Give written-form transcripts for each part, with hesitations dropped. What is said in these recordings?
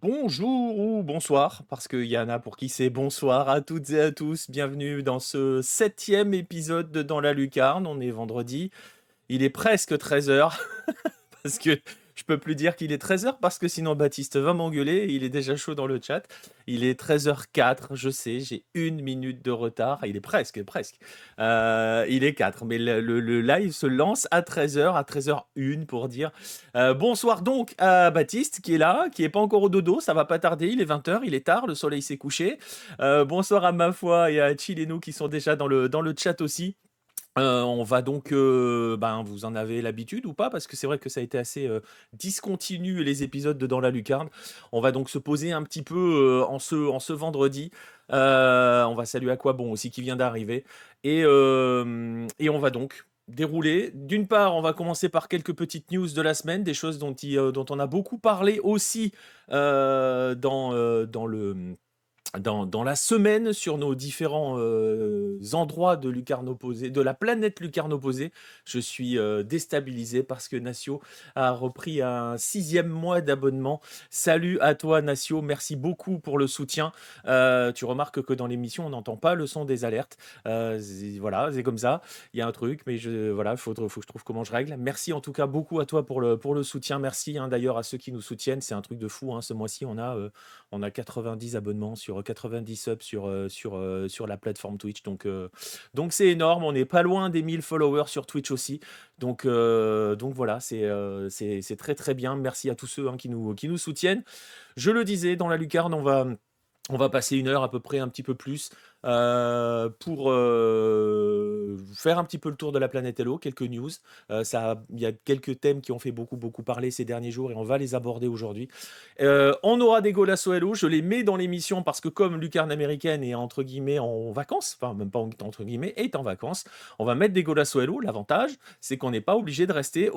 Bonjour ou bonsoir, parce qu'il y en a pour qui c'est bonsoir à toutes et à tous. Bienvenue dans ce septième épisode de Dans la Lucarne. On est vendredi. Il est presque 13 heures parce que je peux plus dire qu'il est 13 heures parce que sinon Baptiste va m'engueuler. Il est déjà chaud dans le chat. Il est 13h04, je sais, j'ai une minute de retard. Il est presque. Il est 4, mais le live se lance à 13 heures, à 13h01 pour dire bonsoir donc à Baptiste qui est là, qui est pas encore au dodo, ça va pas tarder, il est 20 heures, il est tard, le soleil s'est couché. Bonsoir à ma foi et à Chileno qui sont déjà dans le chat aussi. On va donc, vous en avez l'habitude ou pas? Parce que c'est vrai que ça a été assez discontinu les épisodes de Dans la Lucarne. On va donc se poser un petit peu en ce vendredi. On va saluer Aquabon aussi qui vient d'arriver. Et on va donc dérouler. D'une part, on va commencer par quelques petites news de la semaine, des choses dont on a beaucoup parlé aussi dans la semaine sur nos différents endroits de Lucarne opposée, de la planète Lucarne opposée. Je suis déstabilisé parce que Nacio a repris un 6e mois d'abonnement. Salut à toi Nacio, merci beaucoup pour le soutien. Tu remarques que dans l'émission on n'entend pas le son des alertes. Voilà, c'est comme ça. Il y a un truc, mais voilà, faut que je trouve comment je règle. Merci en tout cas beaucoup à toi pour le soutien. Merci d'ailleurs à ceux qui nous soutiennent. C'est un truc de fou. Ce mois-ci on a 90 abonnements sur 90 subs sur la plateforme Twitch. Donc c'est énorme. On n'est pas loin des 1000 followers sur Twitch aussi. Donc voilà, c'est très très bien. Merci à tous ceux qui nous soutiennent. Je le disais, dans la lucarne, on va passer une heure à peu près, un petit peu plus, pour faire un petit peu le tour de la planète Hello, quelques news. Il y a quelques thèmes qui ont fait beaucoup, beaucoup parler ces derniers jours et on va les aborder aujourd'hui. On aura des Golasso Hello, je les mets dans l'émission parce que comme Lucarne américaine est entre guillemets en vacances, enfin même pas entre guillemets, est en vacances, on va mettre des Golasso Hello. L'avantage, c'est qu'on n'est pas obligé de rester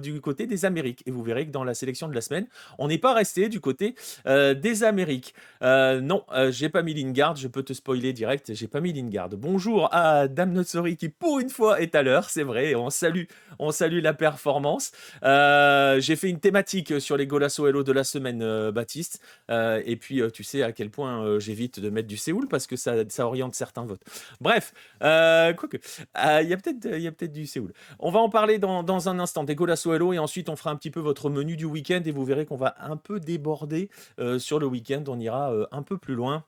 du côté des Amériques. Et vous verrez que dans la sélection de la semaine, on n'est pas resté du côté des Amériques. Non, j'ai pas mis Lingard, je peux te spoiler direct, j'ai pas mis Lingard. Bonjour à Dame Notsori qui pour une fois est à l'heure, c'est vrai, on salue la performance. J'ai fait une thématique sur les Golasso Hello de la semaine, Baptiste. Et puis, tu sais à quel point j'évite de mettre du Séoul parce que ça oriente certains votes. Bref, quoique, il y a peut-être du Séoul. On va en parler dans un instant des Golasso Hello et ensuite on fera un petit peu votre menu du week-end et vous verrez qu'on va un peu déborder sur le week-end. On ira un peu plus loin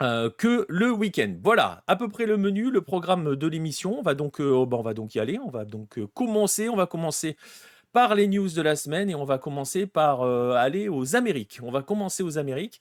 que le week-end. Voilà, à peu près le menu, le programme de l'émission. On va donc y aller. On va donc commencer. On va commencer par les news de la semaine et on va commencer par aller aux Amériques. On va commencer aux Amériques.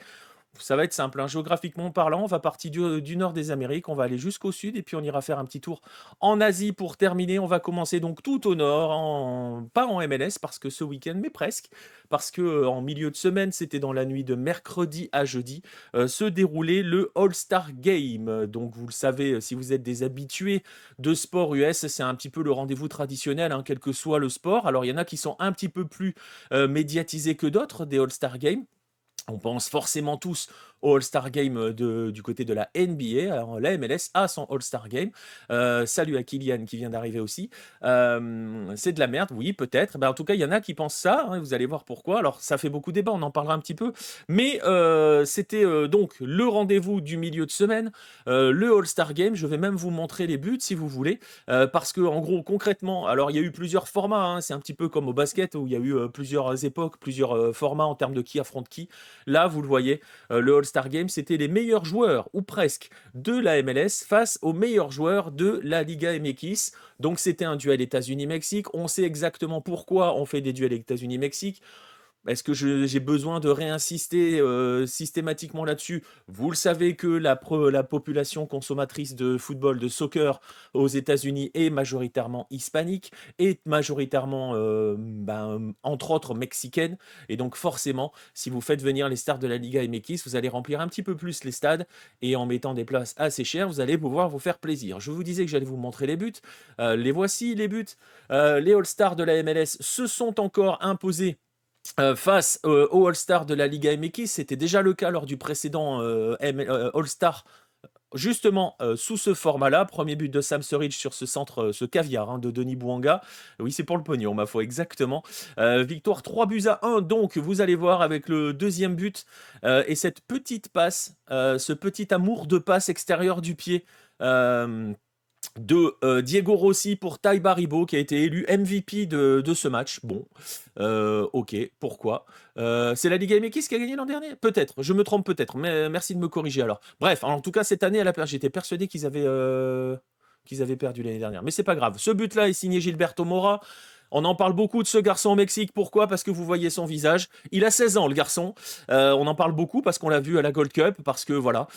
Ça va être simple, géographiquement parlant, on va partir du nord des Amériques, on va aller jusqu'au sud et puis on ira faire un petit tour en Asie pour terminer. On va commencer donc tout au nord, pas en MLS parce que ce week-end, mais presque, parce que en milieu de semaine, c'était dans la nuit de mercredi à jeudi, se déroulait le All-Star Game. Donc vous le savez, si vous êtes des habitués de sport US, c'est un petit peu le rendez-vous traditionnel, quel que soit le sport. Alors il y en a qui sont un petit peu plus médiatisés que d'autres des All-Star Games. On pense forcément tous au All-Star Game du côté de la NBA. Alors, la MLS a son All-Star Game. Salut à Kylian qui vient d'arriver aussi. C'est de la merde, oui, peut-être. En tout cas, il y en a qui pensent ça. Vous allez voir pourquoi. Alors, ça fait beaucoup débat, on en parlera un petit peu. Mais c'était donc le rendez-vous du milieu de semaine, le All-Star Game. Je vais même vous montrer les buts si vous voulez. Parce que, en gros, concrètement, alors il y a eu plusieurs formats. C'est un petit peu comme au basket où il y a eu plusieurs époques, plusieurs formats en termes de qui affronte qui. Là, vous le voyez, le All-Star Game, c'était les meilleurs joueurs, ou presque, de la MLS face aux meilleurs joueurs de la Liga MX. Donc c'était un duel États-Unis-Mexique. On sait exactement pourquoi on fait des duels États-Unis-Mexique. Est-ce que j'ai besoin de réinsister systématiquement là-dessus? Vous le savez que la population consommatrice de football, de soccer aux États-Unis est majoritairement hispanique, est majoritairement, entre autres, mexicaine. Et donc forcément, si vous faites venir les stars de la Liga MX, vous allez remplir un petit peu plus les stades. Et en mettant des places assez chères, vous allez pouvoir vous faire plaisir. Je vous disais que j'allais vous montrer les buts. Les voici, les buts. Les All-Stars de la MLS se sont encore imposés face au All-Star de la Liga MX. C'était déjà le cas lors du précédent All-Star justement, sous ce format-là, premier but de Sam Sturridge sur ce centre, ce caviar hein, de Denis Bouanga. Oui, c'est pour le pognon, ma foi, exactement. Victoire 3-1, donc vous allez voir avec le deuxième but et cette petite passe, ce petit amour de passe extérieure du pied. De Diego Rossi pour Tai Baribo qui a été élu MVP de ce match. Bon, ok, pourquoi c'est la Liga MX qui a gagné l'an dernier? Peut-être, je me trompe peut-être, mais merci de me corriger alors. Bref, en tout cas, cette année, j'étais persuadé qu'ils avaient perdu l'année dernière. Mais c'est pas grave. Ce but-là est signé Gilberto Mora. On en parle beaucoup de ce garçon au Mexique. Pourquoi? Parce que vous voyez son visage. Il a 16 ans, le garçon. On en parle beaucoup parce qu'on l'a vu à la Gold Cup. Parce que voilà.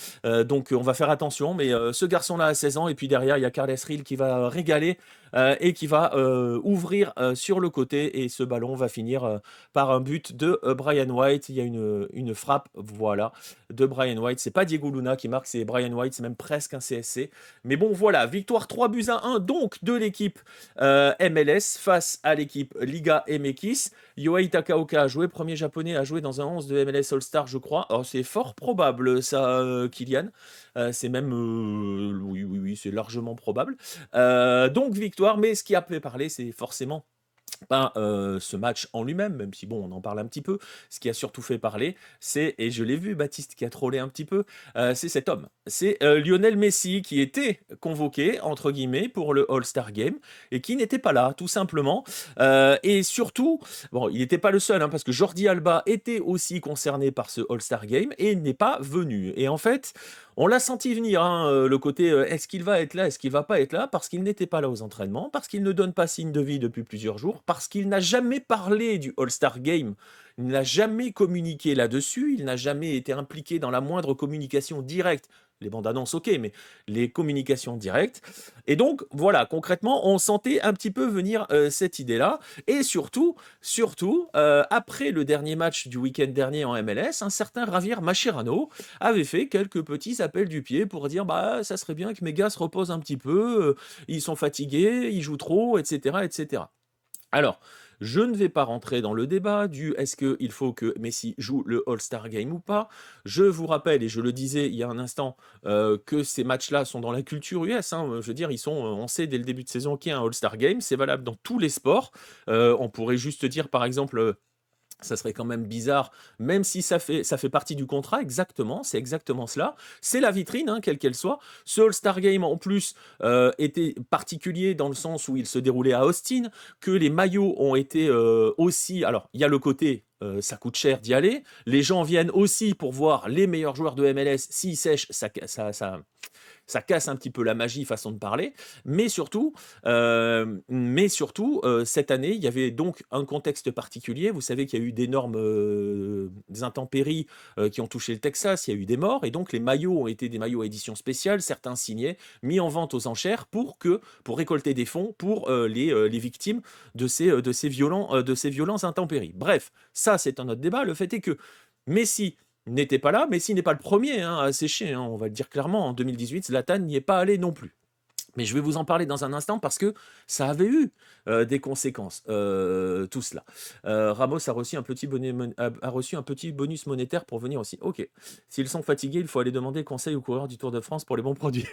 Donc on va faire attention. Mais ce garçon-là a 16 ans. Et puis derrière, il y a Carles Rill qui va régaler et qui va ouvrir sur le côté. Et ce ballon va finir par un but de Brian White. Il y a une frappe, voilà, de Brian White. C'est pas Diego Luna qui marque, c'est Brian White. C'est même presque un CSC. Mais bon, voilà. Victoire 3-1 donc de l'équipe MLS face à l'équipe Liga MX. Yohei Takaoka a joué, premier japonais à jouer dans un 11 de MLS All-Star, je crois. Alors, c'est fort probable, ça, Kylian. C'est même, oui, c'est largement probable. Donc, victoire, mais ce qui a fait parler, c'est forcément pas ce match en lui-même, même si bon, on en parle un petit peu. Ce qui a surtout fait parler, c'est, et je l'ai vu, Baptiste qui a trollé un petit peu, c'est cet homme. C'est Lionel Messi qui était convoqué, entre guillemets, pour le All-Star Game et qui n'était pas là, tout simplement. Et surtout, bon, il n'était pas le seul, hein, parce que Jordi Alba était aussi concerné par ce All-Star Game et n'est pas venu. Et en fait, on l'a senti venir, hein, le côté est-ce qu'il va être là, est-ce qu'il va pas être là, parce qu'il n'était pas là aux entraînements, parce qu'il ne donne pas signe de vie depuis plusieurs jours, parce qu'il n'a jamais parlé du All-Star Game, il n'a jamais communiqué là-dessus, il n'a jamais été impliqué dans la moindre communication directe. Les bandes annonces, ok, mais les communications directes. Et donc, voilà, concrètement, on sentait un petit peu venir cette idée-là. Et surtout, après le dernier match du week-end dernier en MLS, un certain Javier Mascherano avait fait quelques petits appels du pied pour dire bah ça serait bien que mes gars se reposent un petit peu, ils sont fatigués, ils jouent trop, etc., etc. Alors, je ne vais pas rentrer dans le débat du est-ce qu'il faut que Messi joue le All-Star Game ou pas. Je vous rappelle, et je le disais il y a un instant, que ces matchs-là sont dans la culture US. Hein. Je veux dire, on sait dès le début de saison qu'il y a un All-Star Game. C'est valable dans tous les sports. On pourrait juste dire, par exemple, ça serait quand même bizarre, même si ça fait partie du contrat, exactement, c'est exactement cela. C'est la vitrine, hein, quelle qu'elle soit. Ce All-Star Game, en plus, était particulier dans le sens où il se déroulait à Austin, que les maillots ont été aussi... Alors, il y a le côté... ça coûte cher d'y aller. Les gens viennent aussi pour voir les meilleurs joueurs de MLS. S'ils sèchent, ça casse un petit peu la magie, façon de parler. Mais surtout, cette année, il y avait donc un contexte particulier. Vous savez qu'il y a eu d'énormes intempéries qui ont touché le Texas. Il y a eu des morts. Et donc, les maillots ont été des maillots à édition spéciale, certains signés, mis en vente aux enchères pour récolter des fonds pour les victimes de ces violents intempéries. Bref, ça, c'est un autre débat. Le fait est que Messi n'était pas là. Messi n'est pas le premier à sécher, hein, on va le dire clairement. En 2018, Zlatan n'y est pas allé non plus. Mais je vais vous en parler dans un instant parce que ça avait eu des conséquences, tout cela. Ramos a reçu un petit bonus monétaire pour venir aussi. Ok. S'ils sont fatigués, il faut aller demander conseil aux coureurs du Tour de France pour les bons produits.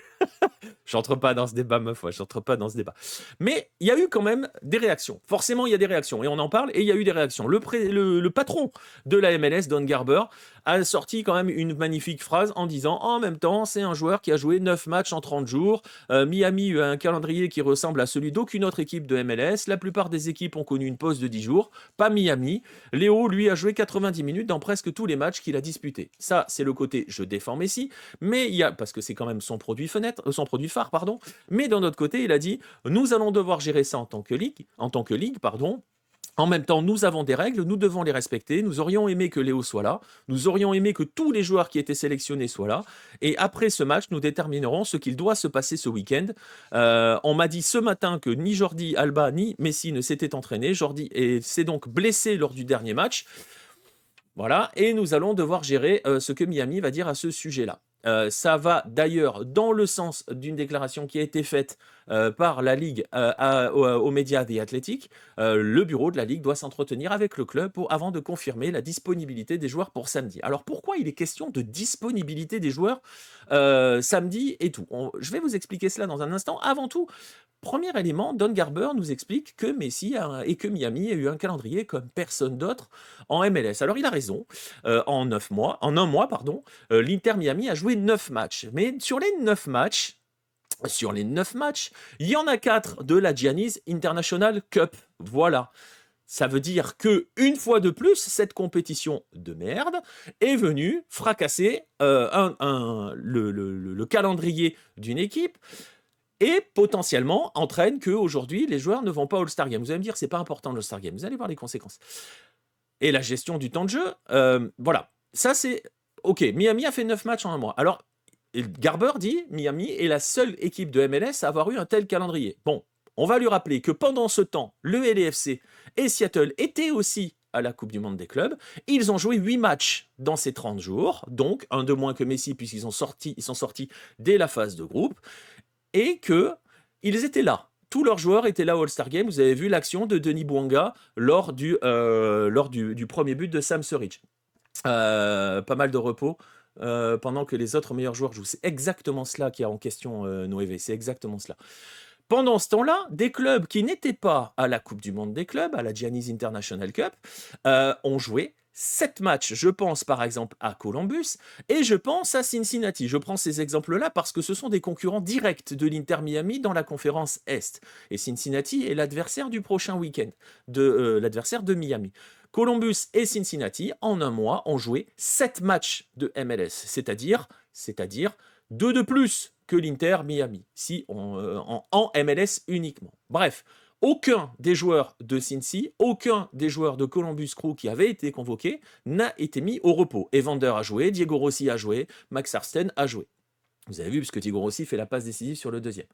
J'entre pas dans ce débat, ma foi, j'entre pas dans ce débat. Mais il y a eu quand même des réactions. Forcément, il y a des réactions. Et on en parle, et il y a eu des réactions. Le patron de la MLS, Don Garber, a sorti quand même une magnifique phrase en disant « En même temps, c'est un joueur qui a joué 9 matchs en 30 jours. Miami a un calendrier qui ressemble à celui d'aucune autre équipe de MLS. La plupart des équipes ont connu une pause de 10 jours. Pas Miami. Léo, lui, a joué 90 minutes dans presque tous les matchs qu'il a disputés. » Ça, c'est le côté « je défends Messi ». Mais il y a, parce que c'est quand même son produit phare, pardon. Mais d'un autre côté, il a dit « Nous allons devoir gérer ça en tant que ligue, pardon. En même temps, nous avons des règles, nous devons les respecter. Nous aurions aimé que Léo soit là. Nous aurions aimé que tous les joueurs qui étaient sélectionnés soient là. Et après ce match, nous déterminerons ce qu'il doit se passer ce week-end. On m'a dit ce matin que ni Jordi Alba ni Messi ne s'étaient entraînés. Jordi s'est donc blessé lors du dernier match. Voilà, et nous allons devoir gérer ce que Miami va dire à ce sujet-là. Ça va d'ailleurs dans le sens d'une déclaration qui a été faite par la Ligue aux médias The Athletic, le bureau de la Ligue doit s'entretenir avec le club avant de confirmer la disponibilité des joueurs pour samedi. Alors pourquoi il est question de disponibilité des joueurs samedi et tout? Je vais vous expliquer cela dans un instant. Avant tout, premier élément, Don Garber nous explique que Messi et que Miami a eu un calendrier comme personne d'autre en MLS. Alors il a raison, en un mois, pardon, l'Inter Miami a joué 9 matchs. Mais sur les 9 matchs, il y en a 4 de la Giannis International Cup. Voilà. Ça veut dire que une fois de plus, cette compétition de merde est venue fracasser le calendrier d'une équipe et potentiellement entraîne qu'aujourd'hui, les joueurs ne vont pas au All-Star Game. Vous allez me dire, c'est pas important le All-Star Game. Vous allez voir les conséquences. Et la gestion du temps de jeu, voilà. Ça, c'est... OK, Miami a fait 9 matchs en un mois. Alors, Garber dit, Miami est la seule équipe de MLS à avoir eu un tel calendrier. Bon, on va lui rappeler que pendant ce temps, le LAFC et Seattle étaient aussi à la Coupe du Monde des clubs. Ils ont joué 8 matchs dans ces 30 jours, donc un de moins que Messi puisqu'ils sont sortis dès la phase de groupe, et qu'ils étaient là. Tous leurs joueurs étaient là au All-Star Game. Vous avez vu l'action de Denis Bouanga lors du premier but de Sam Surridge. Pas mal de repos. Pendant que les autres meilleurs joueurs jouent. C'est exactement cela qui est en question, Noévé. C'est exactement cela. Pendant ce temps-là, des clubs qui n'étaient pas à la Coupe du Monde des clubs, à la Giannis International Cup, ont joué 7 matchs. Je pense par exemple à Columbus et je pense à Cincinnati. Je prends ces exemples-là parce que ce sont des concurrents directs de l'Inter Miami dans la conférence Est. Et Cincinnati est l'adversaire du prochain week-end, l'adversaire de Miami. Columbus et Cincinnati, en un mois, ont joué 7 matchs de MLS, c'est-à-dire 2 de plus que l'Inter Miami, en MLS uniquement. Bref, aucun des joueurs de Cincy, aucun des joueurs de Columbus Crew qui avaient été convoqués n'a été mis au repos. Evander a joué, Diego Rossi a joué, Max Arsten a joué. Vous avez vu, puisque Diego Rossi fait la passe décisive sur le deuxième.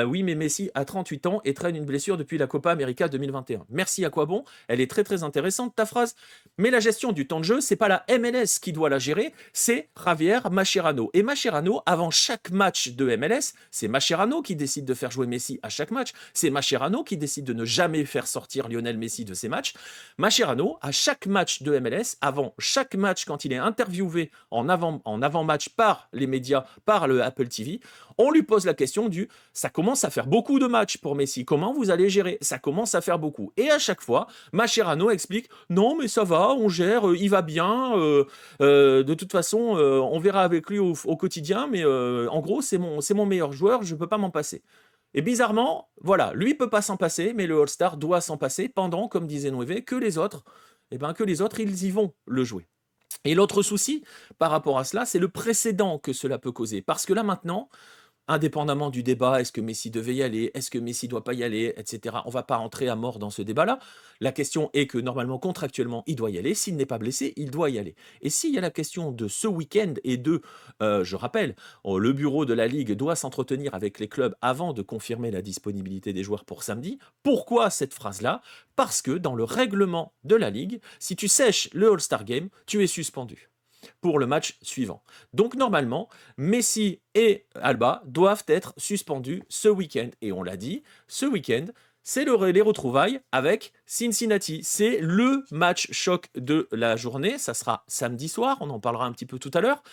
Oui, mais Messi a 38 ans et traîne une blessure depuis la Copa América 2021. Merci, à quoi bon? Elle est très très intéressante ta phrase. Mais la gestion du temps de jeu, c'est pas la MLS qui doit la gérer, c'est Javier Mascherano. Et Mascherano, avant chaque match de MLS, c'est Mascherano qui décide de faire jouer Messi à chaque match. C'est Mascherano qui décide de ne jamais faire sortir Lionel Messi de ses matchs. Mascherano, à chaque match de MLS, avant chaque match, quand il est interviewé en avant-match par les médias, par le Apple TV, on lui pose la question du « ça commence à faire beaucoup de matchs pour Messi, comment vous allez gérer? Ça commence à faire beaucoup. » Et à chaque fois, Mascherano explique « non mais ça va, on gère, il va bien, de toute façon, on verra avec lui au quotidien, mais en gros c'est mon meilleur joueur, je ne peux pas m'en passer. » Et bizarrement, voilà, lui peut pas s'en passer, mais le All-Star doit s'en passer pendant, comme disait Noévé, que les autres, ils y vont le jouer. Et l'autre souci par rapport à cela, c'est le précédent que cela peut causer. Parce que là maintenant, indépendamment du débat, est-ce que Messi devait y aller, est-ce que Messi ne doit pas y aller, etc. On ne va pas entrer à mort dans ce débat-là. La question est que normalement, contractuellement, il doit y aller. S'il n'est pas blessé, il doit y aller. Et s'il y a la question de ce week-end et je rappelle, le bureau de la Ligue doit s'entretenir avec les clubs avant de confirmer la disponibilité des joueurs pour samedi. Pourquoi cette phrase-là? Parce que dans le règlement de la Ligue, si tu sèches le All-Star Game, tu es suspendu pour le match suivant. Donc normalement, Messi et Alba doivent être suspendus ce week-end. Et on l'a dit, ce week-end, c'est les retrouvailles avec Cincinnati. C'est le match choc de la journée. Ça sera samedi soir, on en parlera un petit peu tout à l'heure.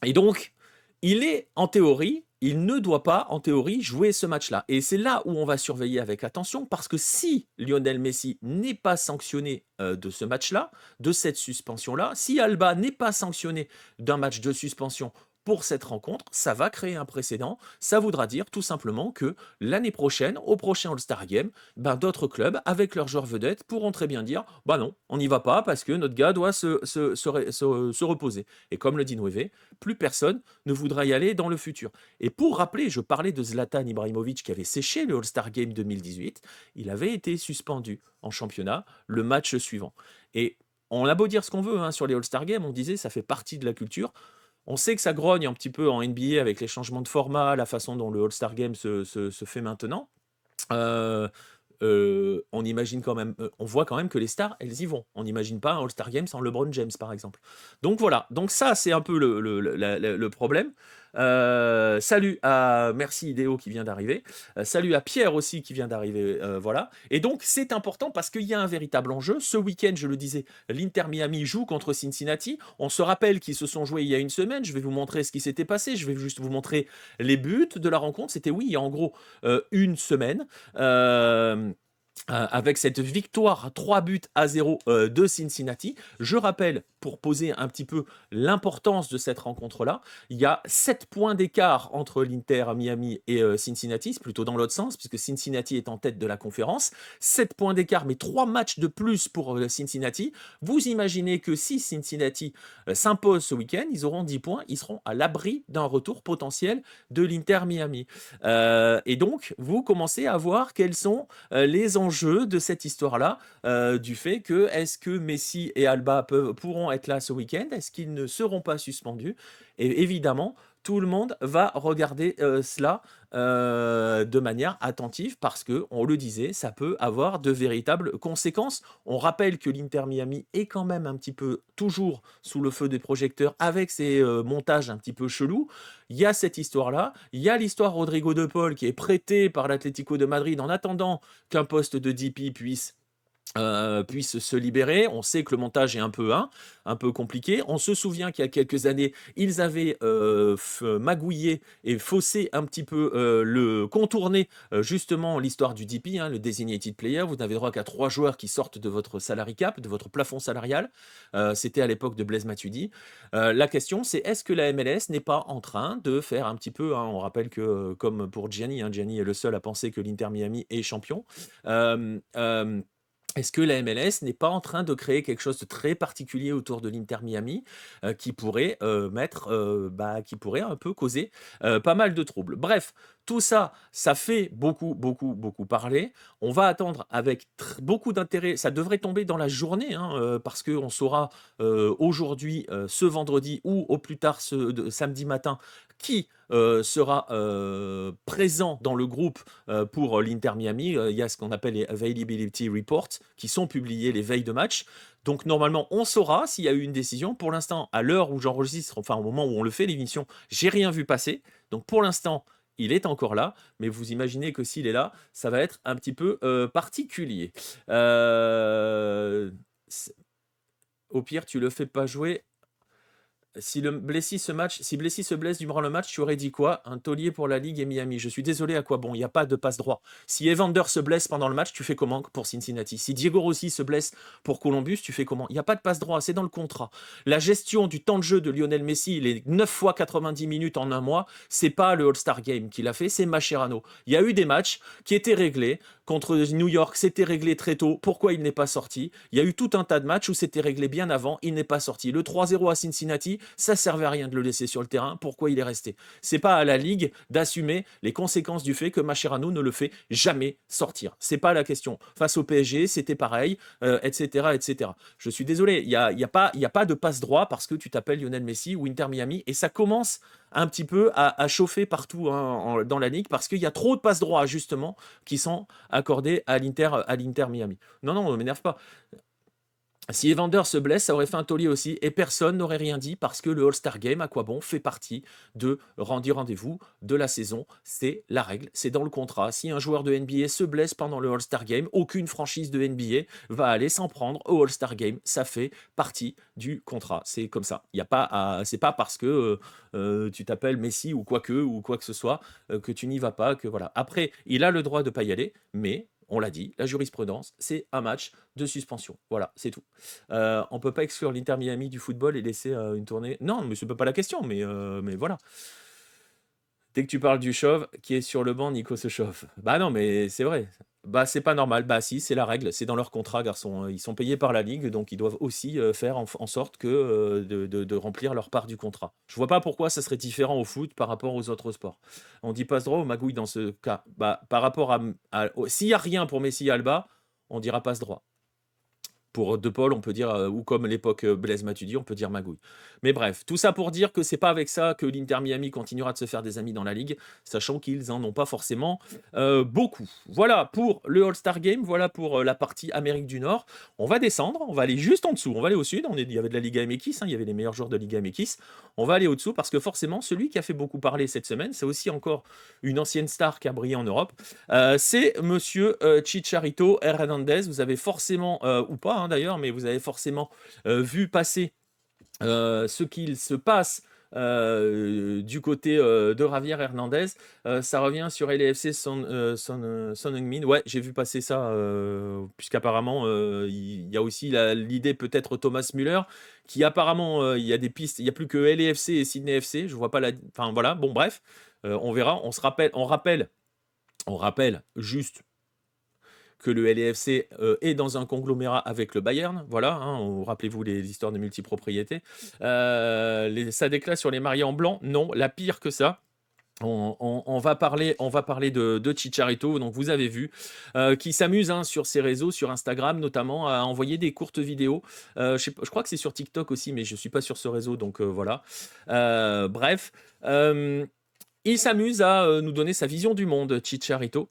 Et donc, il ne doit pas, en théorie, jouer ce match-là. Et c'est là où on va surveiller avec attention, parce que si Lionel Messi n'est pas sanctionné de ce match-là, de cette suspension-là, si Alba n'est pas sanctionné d'un match de suspension pour cette rencontre, ça va créer un précédent. Ça voudra dire tout simplement que l'année prochaine, au prochain All-Star Game, d'autres clubs, avec leurs joueurs vedettes, pourront très bien dire « bah non, on n'y va pas parce que notre gars doit se reposer ». Et comme le dit Noévé, plus personne ne voudra y aller dans le futur. Et pour rappeler, je parlais de Zlatan Ibrahimovic qui avait séché le All-Star Game 2018, il avait été suspendu en championnat le match suivant. Et on a beau dire ce qu'on veut sur les All-Star Games, on disait ça fait partie de la culture. On sait que ça grogne un petit peu en NBA avec les changements de format, la façon dont le All-Star Game se fait maintenant. On imagine quand même, on voit quand même que les stars, elles y vont. On n'imagine pas un All-Star Game sans LeBron James, par exemple. Donc voilà, donc ça, c'est un peu le problème. Salut à merci Idéo qui vient d'arriver. Salut à Pierre aussi qui vient d'arriver. Voilà. Et donc c'est important parce qu'il y a un véritable enjeu. Ce week-end, je le disais, l'Inter Miami joue contre Cincinnati. On se rappelle qu'ils se sont joués il y a une semaine. Je vais vous montrer ce qui s'était passé. Je vais juste vous montrer les buts de la rencontre. C'était oui, il y a en gros une semaine. Avec cette victoire 3-0 de Cincinnati. Je rappelle, pour poser un petit peu l'importance de cette rencontre-là, il y a 7 points d'écart entre l'Inter Miami et Cincinnati, c'est plutôt dans l'autre sens, puisque Cincinnati est en tête de la conférence. 7 points d'écart, mais 3 matchs de plus pour Cincinnati. Vous imaginez que si Cincinnati s'impose ce week-end, ils auront 10 points, ils seront à l'abri d'un retour potentiel de l'Inter Miami. Et donc, vous commencez à voir quels sont les enjeux de cette histoire-là, du fait que est-ce que Messi et Alba pourront être là ce week-end? Est-ce qu'ils ne seront pas suspendus? Et évidemment, tout le monde va regarder cela de manière attentive parce que, on le disait, ça peut avoir de véritables conséquences. On rappelle que l'Inter Miami est quand même un petit peu toujours sous le feu des projecteurs avec ses montages un petit peu chelous. Il y a cette histoire-là. Il y a l'histoire Rodrigo de Paul qui est prêté par l'Atlético de Madrid en attendant qu'un poste de DP puisse se libérer. On sait que le montage est un peu compliqué. On se souvient qu'il y a quelques années, ils avaient magouillé et faussé un petit peu le contourné justement l'histoire du DP, le Designated Player. Vous n'avez droit qu'à 3 joueurs qui sortent de votre salary cap, de votre plafond salarial. C'était à l'époque de Blaise Matuidi. La question, c'est est-ce que la MLS n'est pas en train de faire un petit peu, on rappelle que comme pour Gianni, Gianni est le seul à penser que l'Inter Miami est champion. Est-ce que la MLS n'est pas en train de créer quelque chose de très particulier autour de l'Inter Miami qui pourrait qui pourrait un peu causer pas mal de troubles? Bref, tout ça, ça fait beaucoup, beaucoup, beaucoup parler. On va attendre avec beaucoup d'intérêt. Ça devrait tomber dans la journée parce qu'on saura aujourd'hui, ce vendredi ou au plus tard samedi matin, qui sera présent dans le groupe pour l'Inter Miami. Il y a ce qu'on appelle les Availability Reports qui sont publiés les veilles de match. Donc normalement, on saura s'il y a eu une décision. Pour l'instant, à l'heure où j'enregistre, enfin au moment où on le fait l'émission, j'ai rien vu passer. Donc pour l'instant, il est encore là, mais vous imaginez que s'il est là, ça va être un petit peu particulier. Au pire, tu le fais pas jouer. Si Blessy se blesse durant le match, tu aurais dit quoi? Un taulier pour la Ligue et Miami. Je suis désolé, à quoi bon? Il n'y a pas de passe droit. Si Evander se blesse pendant le match, tu fais comment pour Cincinnati? Si Diego Rossi se blesse pour Columbus, tu fais comment? Il n'y a pas de passe droit, c'est dans le contrat. La gestion du temps de jeu de Lionel Messi, les 9 fois 90 minutes en un mois, c'est pas le All-Star Game qui l'a fait, c'est Mascherano. Il y a eu des matchs qui étaient réglés. Contre New York, c'était réglé très tôt. Pourquoi il n'est pas sorti? Il y a eu tout un tas de matchs où c'était réglé bien avant. Il n'est pas sorti. Le 3-0 à Cincinnati, ça servait à rien de le laisser sur le terrain. Pourquoi il est resté? C'est pas à la Ligue d'assumer les conséquences du fait que Mascherano ne le fait jamais sortir. C'est pas la question. Face au PSG, c'était pareil, etc., etc. Je suis désolé. Il y a pas de passe droit parce que tu t'appelles Lionel Messi ou Inter Miami et ça commence un petit peu à chauffer partout dans la ligue parce qu'il y a trop de passes droits justement qui sont accordés à l'Inter Miami. Non, ne m'énerve pas. Si Evander se blesse, ça aurait fait un taulier aussi, et personne n'aurait rien dit parce que le All-Star Game, à quoi bon, fait partie du rendez-vous de la saison. C'est la règle, c'est dans le contrat. Si un joueur de NBA se blesse pendant le All-Star Game, aucune franchise de NBA va aller s'en prendre au All-Star Game. Ça fait partie du contrat. C'est comme ça. Il y a pas c'est pas parce que tu t'appelles Messi ou quoi que ce soit que tu n'y vas pas. Que voilà. Après, il a le droit de pas y aller, mais on l'a dit, la jurisprudence, c'est un match de suspension. Voilà, c'est tout. On ne peut pas exclure l'Inter Miami du football et laisser une tournée. Non, mais ce n'est pas la question, mais voilà. Dès que tu parles du chauve qui est sur le banc, Nico se chauffe. Bah non, mais c'est vrai. Bah c'est pas normal. Bah si, c'est la règle. C'est dans leur contrat, garçon. Ils sont payés par la Ligue, donc ils doivent aussi faire en sorte que de remplir leur part du contrat. Je vois pas pourquoi ça serait différent au foot par rapport aux autres sports. On dit passe droit ou magouille dans ce cas. Bah par rapport s'il y a rien pour Messi et Alba, on dira passe droit. Pour De Paul, on peut dire, ou comme l'époque Blaise Matuidi, on peut dire Magouille. Mais bref, tout ça pour dire que c'est pas avec ça que l'Inter Miami continuera de se faire des amis dans la ligue, sachant qu'ils en ont pas forcément beaucoup. Voilà pour le All-Star Game, voilà pour la partie Amérique du Nord. On va descendre, on va aller juste en dessous, on va aller au sud. Il y avait de la Liga MX, il y avait les meilleurs joueurs de Liga MX. On va aller au-dessous parce que forcément, celui qui a fait beaucoup parler cette semaine, c'est aussi encore une ancienne star qui a brillé en Europe. C'est monsieur Chicharito Hernandez. Vous avez forcément, ou pas d'ailleurs, mais vous avez forcément vu passer ce qu'il se passe du côté de Javier Hernandez. Ça revient sur LAFC Son Heung-min. Ouais, j'ai vu passer ça, puisqu'apparemment, il y a aussi l'idée peut-être Thomas Müller, qui apparemment, il y a des pistes, il n'y a plus que LAFC et Sydney FC. Je vois pas la... Enfin voilà, bon bref, on verra. On rappelle juste que le LAFC est dans un conglomérat avec le Bayern. Voilà, rappelez-vous les histoires de multipropriété. Ça déclare sur les mariés en blanc. Non, la pire que ça. On va parler de Chicharito, donc vous avez vu, qui s'amuse sur ses réseaux, sur Instagram notamment, à envoyer des courtes vidéos. Je crois que c'est sur TikTok aussi, mais je ne suis pas sur ce réseau, donc voilà. Bref, il s'amuse à nous donner sa vision du monde, Chicharito.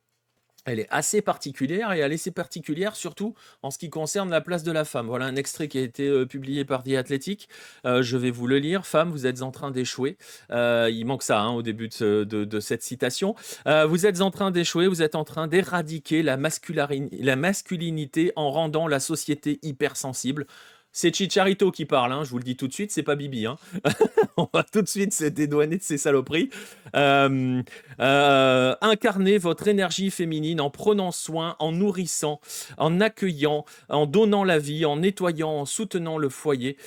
Elle est assez particulière, et elle est assez particulière surtout en ce qui concerne la place de la femme. Voilà un extrait qui a été publié par The Athletic. Je vais vous le lire. Femme, vous êtes en train d'échouer. Il manque ça au début de cette citation. Vous êtes en train d'échouer, vous êtes en train d'éradiquer la masculinité en rendant la société hypersensible. C'est Chicharito qui parle, je vous le dis tout de suite, c'est pas Bibi. On va tout de suite se dédouaner de ces saloperies. Incarnez votre énergie féminine en prenant soin, en nourrissant, en accueillant, en donnant la vie, en nettoyant, en soutenant le foyer,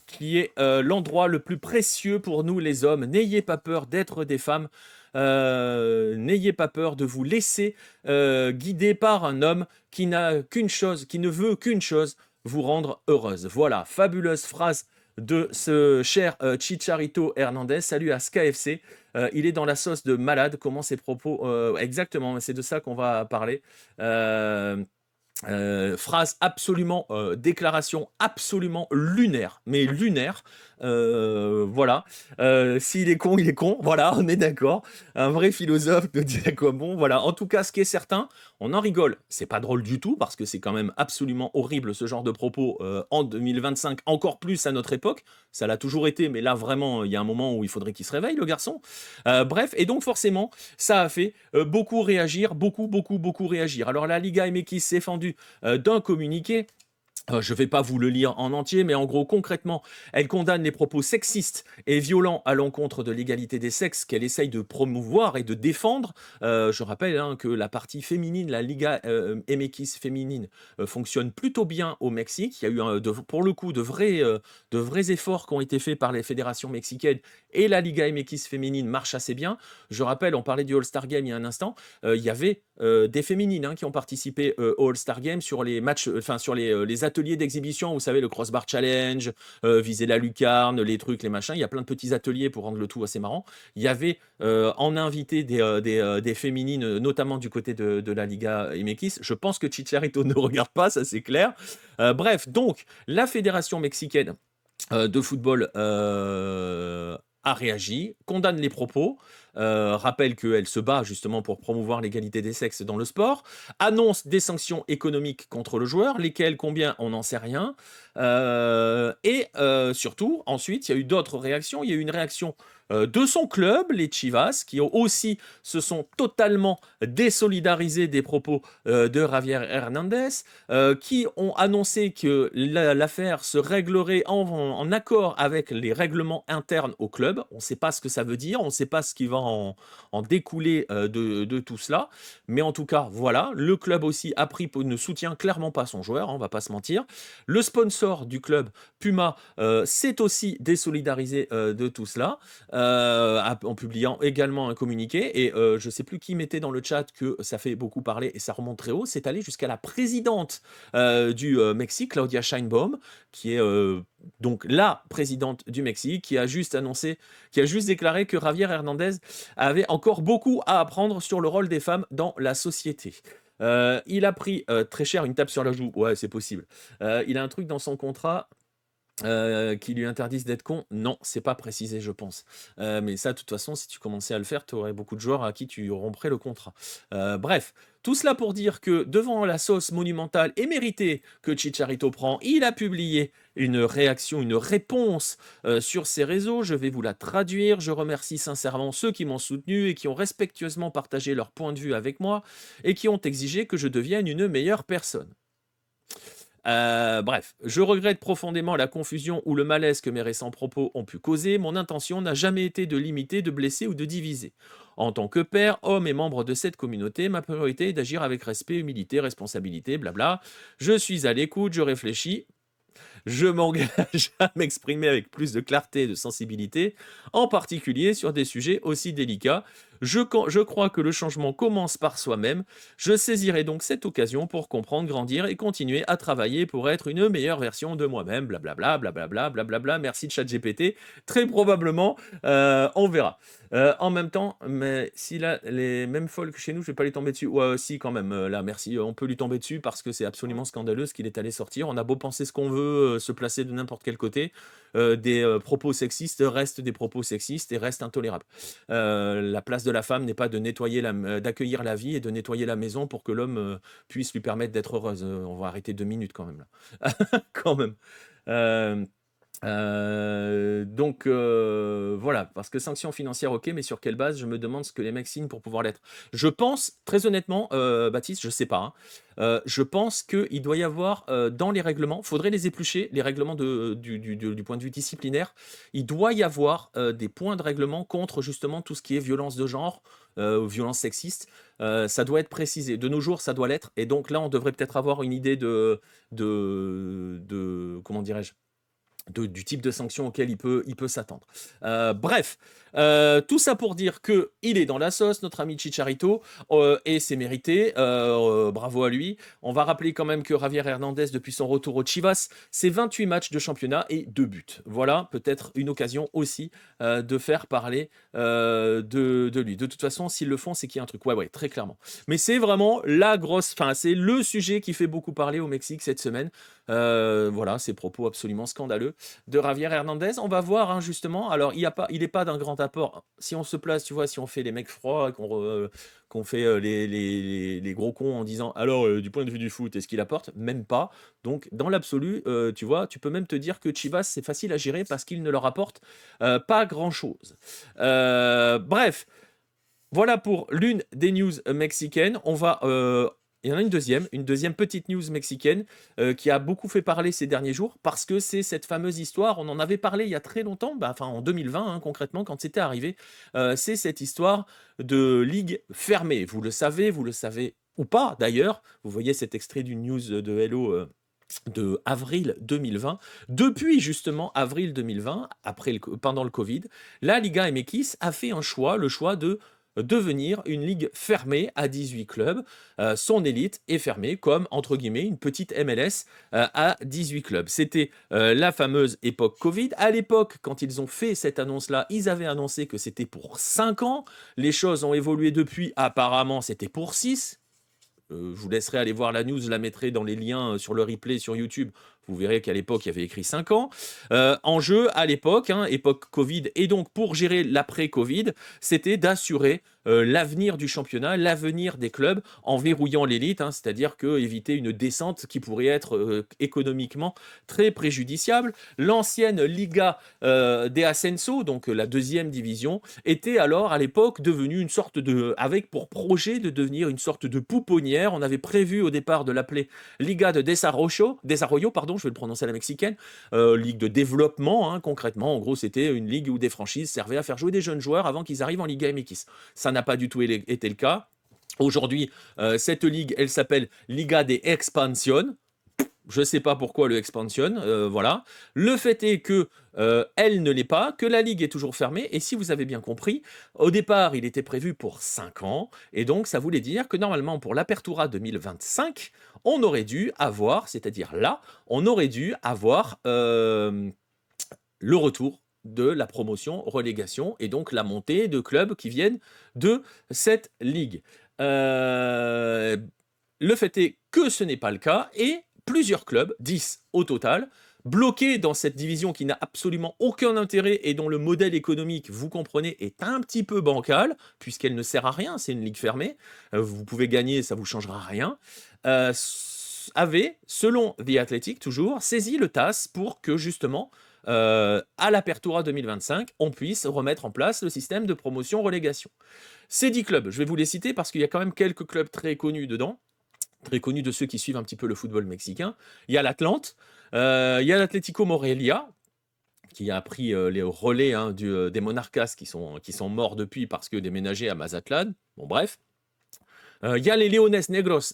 qui est l'endroit le plus précieux pour nous les hommes. N'ayez pas peur d'être des femmes. N'ayez pas peur de vous laisser guider par un homme qui ne veut qu'une chose, vous rendre heureuse. Voilà, fabuleuse phrase de ce cher Chicharito Hernandez. Salut à SKFC. Il est dans la sauce de malade. Comment ses propos exactement, c'est de ça qu'on va parler. Phrase absolument, déclaration absolument lunaire, mais lunaire. Voilà. S'il est con, il est con. Voilà, on est d'accord. Un vrai philosophe de dire quoi bon. Voilà. En tout cas, ce qui est certain, on en rigole. C'est pas drôle du tout parce que c'est quand même absolument horrible ce genre de propos en 2025, encore plus à notre époque. Ça l'a toujours été, mais là vraiment, il y a un moment où il faudrait qu'il se réveille, le garçon. Bref, et donc forcément, ça a fait beaucoup réagir, beaucoup réagir. Alors la Liga MX s'est fendue d'un communiqué. Je ne vais pas vous le lire en entier, mais en gros, concrètement, elle condamne les propos sexistes et violents à l'encontre de l'égalité des sexes qu'elle essaye de promouvoir et de défendre. Je rappelle que la partie féminine, la Liga MX féminine, fonctionne plutôt bien au Mexique. Il y a eu, pour le coup, de vrais efforts qui ont été faits par les fédérations mexicaines, et la Liga MX féminine marche assez bien. Je rappelle, on parlait du All-Star Game il y a un instant, il y avait des féminines qui ont participé au All-Star Game sur les matchs, sur les ateliers d'exhibition, vous savez, le crossbar challenge, viser la lucarne, les trucs, les machins. Il y a plein de petits ateliers pour rendre le tout assez marrant. Il y avait en invité des féminines, notamment du côté de la Liga MX. Je pense que Chicharito ne regarde pas, ça c'est clair. Bref, donc, la fédération mexicaine de football a réagi, condamne les propos, rappelle qu'elle se bat justement pour promouvoir l'égalité des sexes dans le sport, annonce des sanctions économiques contre le joueur, lesquelles, combien, on n'en sait rien, et surtout, ensuite, il y a eu d'autres réactions. Il y a eu une réaction de son club, les Chivas, qui aussi se sont totalement désolidarisés des propos de Javier Hernandez, qui ont annoncé que l'affaire se réglerait en accord avec les règlements internes au club. On ne sait pas ce que ça veut dire, on ne sait pas ce qui va en découler de tout cela, mais en tout cas, voilà, le club aussi ne soutient clairement pas son joueur, on ne va pas se mentir. Le sponsor du club, Puma, s'est aussi désolidarisé de tout cela, en publiant également un communiqué, et je ne sais plus qui mettait dans le chat que ça fait beaucoup parler et ça remonte très haut. C'est allé jusqu'à la présidente du Mexique, Claudia Sheinbaum, qui est donc la présidente du Mexique, qui a juste déclaré que Javier Hernandez avait encore beaucoup à apprendre sur le rôle des femmes dans la société. Il a pris, très cher, une tape sur la joue. Ouais, c'est possible. Il a un truc dans son contrat, qui lui interdisent d'être con? Non, c'est pas précisé, je pense. Mais ça, de toute façon, si tu commençais à le faire, tu aurais beaucoup de joueurs à qui tu romprais le contrat. Bref, tout cela pour dire que devant la sauce monumentale et méritée que Chicharito prend, il a publié une réaction, une réponse sur ses réseaux. Je vais vous la traduire. Je remercie sincèrement ceux qui m'ont soutenu et qui ont respectueusement partagé leur point de vue avec moi et qui ont exigé que je devienne une meilleure personne. Bref, je regrette profondément la confusion ou le malaise que mes récents propos ont pu causer. Mon intention n'a jamais été de limiter, de blesser ou de diviser. En tant que père, homme et membre de cette communauté, ma priorité est d'agir avec respect, humilité, responsabilité, blabla. Je suis à l'écoute, je réfléchis. Je m'engage à m'exprimer avec plus de clarté et de sensibilité, en particulier sur des sujets aussi délicats. Je crois que le changement commence par soi-même. Je saisirai donc cette occasion pour comprendre, grandir et continuer à travailler pour être une meilleure version de moi-même. Blablabla, blablabla, blablabla. Merci de ChatGPT. Très probablement, on verra. En même temps, mais s'il a les mêmes folles que chez nous, je vais pas lui tomber dessus. Ouais, si, quand même, là, merci. On peut lui tomber dessus parce que c'est absolument scandaleux ce qu'il est allé sortir. On a beau penser ce qu'on veut, se placer de n'importe quel côté, des propos sexistes restent des propos sexistes et restent intolérables. La place de la femme n'est pas de nettoyer d'accueillir la vie et de nettoyer la maison pour que l'homme puisse lui permettre d'être heureuse. On va arrêter 2 minutes quand même là. Quand même. Euh, voilà, parce que sanctions financières, ok, mais sur quelle base? Je me demande ce que les mecs signent pour pouvoir l'être. Je pense, très honnêtement, Baptiste, je sais pas, hein, je pense qu'il doit y avoir dans les règlements, faudrait les éplucher, les règlements du point de vue disciplinaire, il doit y avoir des points de règlement contre justement tout ce qui est violence de genre, ou violence sexiste. Ça doit être précisé. De nos jours, ça doit l'être. Et donc là, on devrait peut-être avoir une idée comment dirais-je, du type de sanction auquel il peut s'attendre. Bref, tout ça pour dire que il est dans la sauce, notre ami Chicharito, et c'est mérité. Bravo à lui. On va rappeler quand même que Javier Hernandez, depuis son retour au Chivas, c'est 28 matchs de championnat et 2 buts. Voilà, peut-être une occasion aussi de faire parler de lui. De toute façon, s'ils le font, c'est qu'il y a un truc. Ouais, ouais, très clairement. Mais c'est vraiment la grosse, enfin, c'est le sujet qui fait beaucoup parler au Mexique cette semaine. Voilà, ces propos absolument scandaleux de Javier Hernandez. On va voir, hein, justement. Alors, il n'est pas d'un grand apport. Si on se place, tu vois, si on fait les mecs froids, qu'on fait les gros cons en disant alors, du point de vue du foot, est-ce qu'il apporte? Même pas. Donc, dans l'absolu, tu vois, tu peux même te dire que Chivas, c'est facile à gérer parce qu'il ne leur apporte pas grand-chose. Bref. Voilà pour l'une des news mexicaines. Il y en a une deuxième petite news mexicaine qui a beaucoup fait parler ces derniers jours parce que c'est cette fameuse histoire, on en avait parlé il y a très longtemps, enfin en 2020 hein, concrètement quand c'était arrivé, c'est cette histoire de ligue fermée. Vous le savez ou pas d'ailleurs, vous voyez cet extrait d'une news de Hello de avril 2020. Depuis justement avril 2020, pendant le Covid, la Liga MX a fait le choix de devenir une ligue fermée à 18 clubs. Son élite est fermée comme, entre guillemets, une petite MLS à 18 clubs. C'était la fameuse époque Covid. À l'époque, quand ils ont fait cette annonce-là, ils avaient annoncé que c'était pour 5 ans. Les choses ont évolué depuis. Apparemment, c'était pour 6. Je vous laisserai aller voir la news, je la mettrai dans les liens sur le replay sur YouTube. Vous verrez qu'à l'époque, il y avait écrit 5 ans. En jeu, à l'époque, hein, époque Covid, et donc pour gérer l'après-Covid, c'était d'assurer l'avenir du championnat, l'avenir des clubs, en verrouillant l'élite, hein, c'est-à-dire éviter une descente qui pourrait être économiquement très préjudiciable. L'ancienne Liga de Ascenso, donc la deuxième division, était alors à l'époque devenue une sorte avec pour projet de devenir une sorte de pouponnière. On avait prévu au départ de l'appeler Liga de Desarrollo, pardon, je vais le prononcer à la mexicaine, ligue de développement, hein, concrètement. En gros, c'était une ligue où des franchises servaient à faire jouer des jeunes joueurs avant qu'ils arrivent en Liga MX. Ça n'a pas du tout été le cas. Aujourd'hui, cette ligue, elle s'appelle Liga de Expansión. Je ne sais pas pourquoi le expansion, voilà. Le fait est que elle ne l'est pas, que la ligue est toujours fermée. Et si vous avez bien compris, au départ, il était prévu pour 5 ans. Et donc, ça voulait dire que normalement, pour l'Apertura 2025, on aurait dû avoir, c'est-à-dire là, on aurait dû avoir le retour de la promotion, relégation, et donc la montée de clubs qui viennent de cette ligue. le fait est que ce n'est pas le cas et plusieurs clubs, 10 au total, bloqués dans cette division qui n'a absolument aucun intérêt et dont le modèle économique, vous comprenez, est un petit peu bancal, puisqu'elle ne sert à rien, c'est une ligue fermée, vous pouvez gagner, ça vous changera rien, avait, selon The Athletic toujours, saisi le TAS pour que justement, à l'Apertura 2025, on puisse remettre en place le système de promotion-relégation. Ces 10 clubs, je vais vous les citer parce qu'il y a quand même quelques clubs très connus dedans, très connus de ceux qui suivent un petit peu le football mexicain. Il y a l'Atlante, il y a l'Atlético Morelia, qui a pris les relais des Monarcas qui sont morts depuis parce que déménagés à Mazatlan. Bon, bref. Il y a les Leones Negros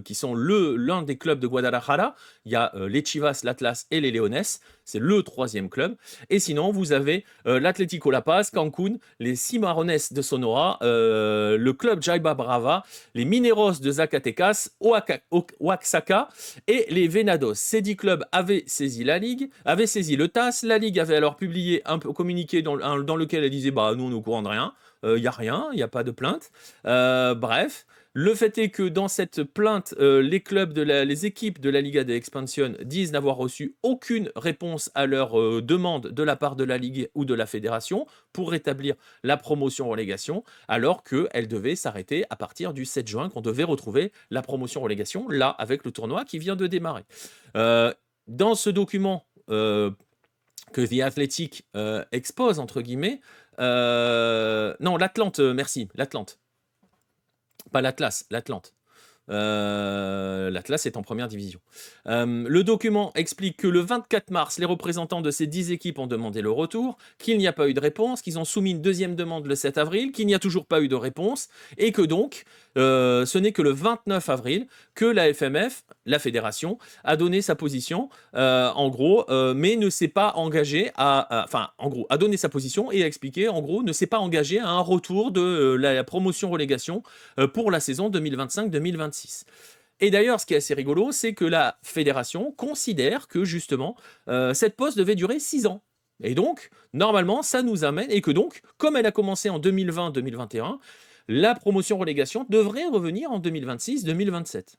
qui sont l'un des clubs de Guadalajara. Il y a les Chivas, l'Atlas et les Leones. C'est le troisième club. Et sinon, vous avez l'Atlético La Paz, Cancún, les Cimarrones de Sonora, le club Jaiba Brava, les Mineros de Zacatecas, Oaxaca et les Venados. Ces 10 clubs avaient saisi la Ligue, avaient saisi le TAS. La Ligue avait alors publié un communiqué dans lequel elle disait « bah nous on est au courant de rien ». Il n'y a rien, il n'y a pas de plainte. Bref, le fait est que dans cette plainte, les équipes de la Liga de Expansión disent n'avoir reçu aucune réponse à leur demande de la part de la Ligue ou de la Fédération pour rétablir la promotion-relégation, alors qu'elle devait s'arrêter à partir du 7 juin, qu'on devait retrouver la promotion-relégation, là, avec le tournoi qui vient de démarrer. Dans ce document que The Athletic expose, entre guillemets, non, l'Atlante, merci, l'Atlante. Pas l'Atlas, l'Atlante. L'Atlas est en première division. Le document explique que le 24 mars, les représentants de ces 10 équipes ont demandé le retour, qu'il n'y a pas eu de réponse, qu'ils ont soumis une deuxième demande le 7 avril, qu'il n'y a toujours pas eu de réponse, et que donc, ce n'est que le 29 avril que la FMF, la fédération, a donné sa position, en gros, mais ne s'est pas engagé a donné sa position et a expliqué, en gros, ne s'est pas engagé à un retour de la promotion-relégation pour la saison 2025-2026. Et d'ailleurs, ce qui est assez rigolo, c'est que la fédération considère que justement, cette pause devait durer 6 ans. Et donc, normalement, ça nous amène, et que donc, comme elle a commencé en 2020-2021, la promotion-relégation devrait revenir en 2026-2027.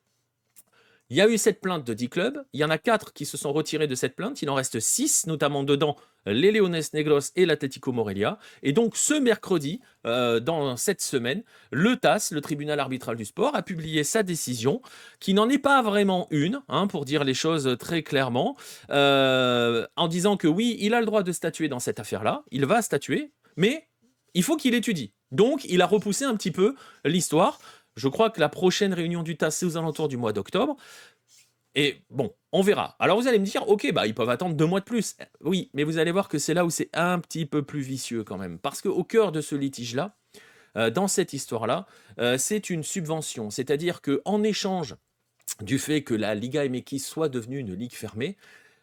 Il y a eu cette plainte de 10 clubs, il y en a 4 qui se sont retirés de cette plainte, il en reste 6, notamment dedans les Leones Negros et l'Atlético Morelia. Et donc ce mercredi, dans cette semaine, le TAS, le tribunal arbitral du sport, a publié sa décision, qui n'en est pas vraiment une, pour dire les choses très clairement, en disant que oui, il a le droit de statuer dans cette affaire-là, il va statuer, mais il faut qu'il étudie. Donc il a repoussé un petit peu l'histoire. Je crois que la prochaine réunion du TAS, c'est aux alentours du mois d'octobre. Et bon, on verra. Alors vous allez me dire, ok, bah ils peuvent attendre 2 mois de plus. Oui, mais vous allez voir que c'est là où c'est un petit peu plus vicieux quand même. Parce qu'au cœur de ce litige-là, dans cette histoire-là, c'est une subvention. C'est-à-dire qu'en échange du fait que la Liga MX soit devenue une ligue fermée,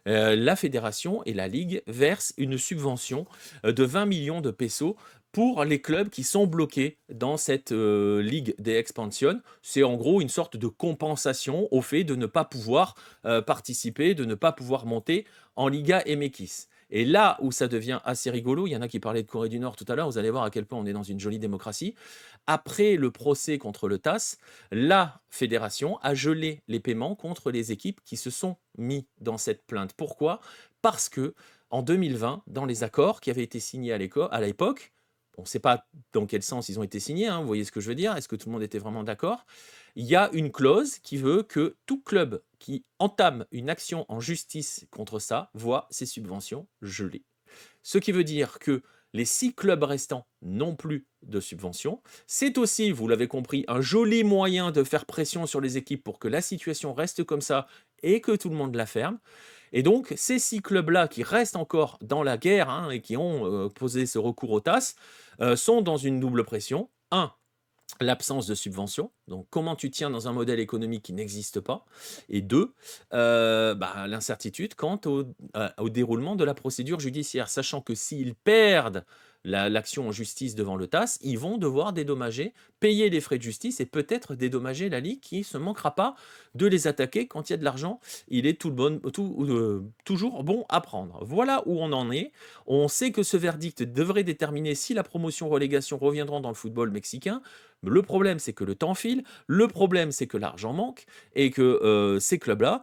la fédération et la ligue versent une subvention de 20 millions de pesos pour les clubs qui sont bloqués dans cette ligue des expansions. C'est en gros une sorte de compensation au fait de ne pas pouvoir participer, de ne pas pouvoir monter en Liga MX. Et là où ça devient assez rigolo, il y en a qui parlaient de Corée du Nord tout à l'heure, vous allez voir à quel point on est dans une jolie démocratie. Après le procès contre le TAS, la fédération a gelé les paiements contre les équipes qui se sont mis dans cette plainte. Pourquoi ? Parce que en 2020, dans les accords qui avaient été signés à l'époque, on ne sait pas dans quel sens ils ont été signés, vous voyez ce que je veux dire, est-ce que tout le monde était vraiment d'accord ? Il y a une clause qui veut que tout club qui entame une action en justice contre ça voit ses subventions gelées. Ce qui veut dire que les 6 clubs restants n'ont plus de subventions. C'est aussi, vous l'avez compris, un joli moyen de faire pression sur les équipes pour que la situation reste comme ça et que tout le monde la ferme. Et donc, ces 6 clubs-là qui restent encore dans la guerre et qui ont posé ce recours au TAS sont dans une double pression. 1, l'absence de subvention, donc comment tu tiens dans un modèle économique qui n'existe pas, et 2, l'incertitude quant au déroulement de la procédure judiciaire, sachant que s'ils perdent l'action en justice devant le TAS, ils vont devoir dédommager, payer les frais de justice et peut-être dédommager la Ligue qui ne se manquera pas de les attaquer quand il y a de l'argent. Il est toujours bon à prendre. Voilà où on en est. On sait que ce verdict devrait déterminer si la promotion-relégation reviendront dans le football mexicain. Le problème, c'est que le temps file. Le problème, c'est que l'argent manque et que ces clubs-là,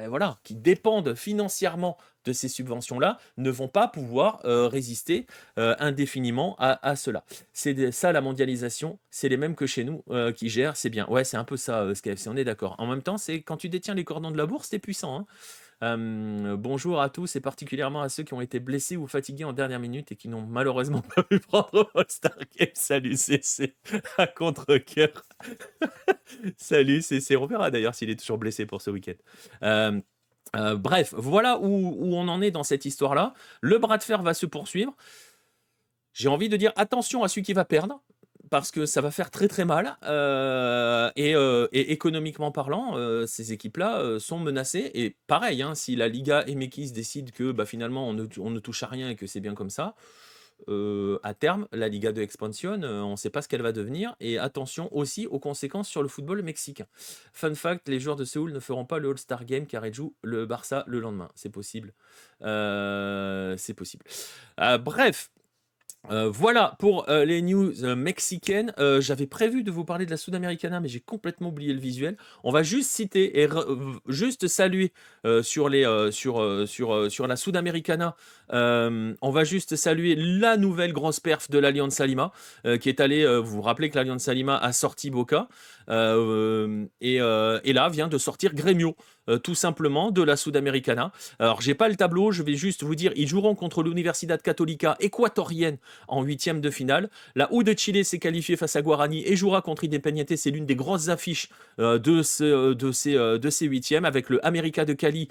voilà, qui dépendent financièrement de ces subventions-là, ne vont pas pouvoir résister indéfiniment à cela. Ça, la mondialisation, c'est les mêmes que chez nous qui gèrent, c'est bien. Ouais, c'est un peu ça, ce KFC, on est d'accord. En même temps, c'est quand tu détiens les cordons de la bourse, t'es puissant, hein. Bonjour à tous et particulièrement à ceux qui ont été blessés ou fatigués en dernière minute et qui n'ont malheureusement pas pu prendre All-Star Game. Salut CC à contre-cœur. Salut CC. On verra d'ailleurs s'il est toujours blessé pour ce week-end. Bref, voilà où on en est dans cette histoire-là. Le bras de fer va se poursuivre. J'ai envie de dire attention à celui qui va perdre, parce que ça va faire très très mal. Et économiquement parlant, ces équipes-là sont menacées. Et pareil, hein, si la Liga MX décide que finalement on ne touche à rien et que c'est bien comme ça, à terme, la Liga de Expansion, on ne sait pas ce qu'elle va devenir. Et attention aussi aux conséquences sur le football mexicain. Fun fact, les joueurs de Séoul ne feront pas le All-Star Game car ils jouent le Barça le lendemain. C'est possible. C'est possible. Bref. Voilà pour les news mexicaines. J'avais prévu de vous parler de la Sudamericana, mais j'ai complètement oublié le visuel. On va juste citer et juste saluer sur la Sudamericana. On va juste saluer la nouvelle grosse perf de l'Alianza Lima, qui est allée. Vous vous rappelez que l'Alianza Lima a sorti Boca et là vient de sortir Grêmio. Tout simplement de la Sudamericana. Alors j'ai pas le tableau, je vais juste vous dire, ils joueront contre l'Universidad Católica équatorienne en 8e de finale. La U de Chile s'est qualifiée face à Guarani et jouera contre Independiente. C'est l'une des grosses affiches de ces 8e, avec le América de Cali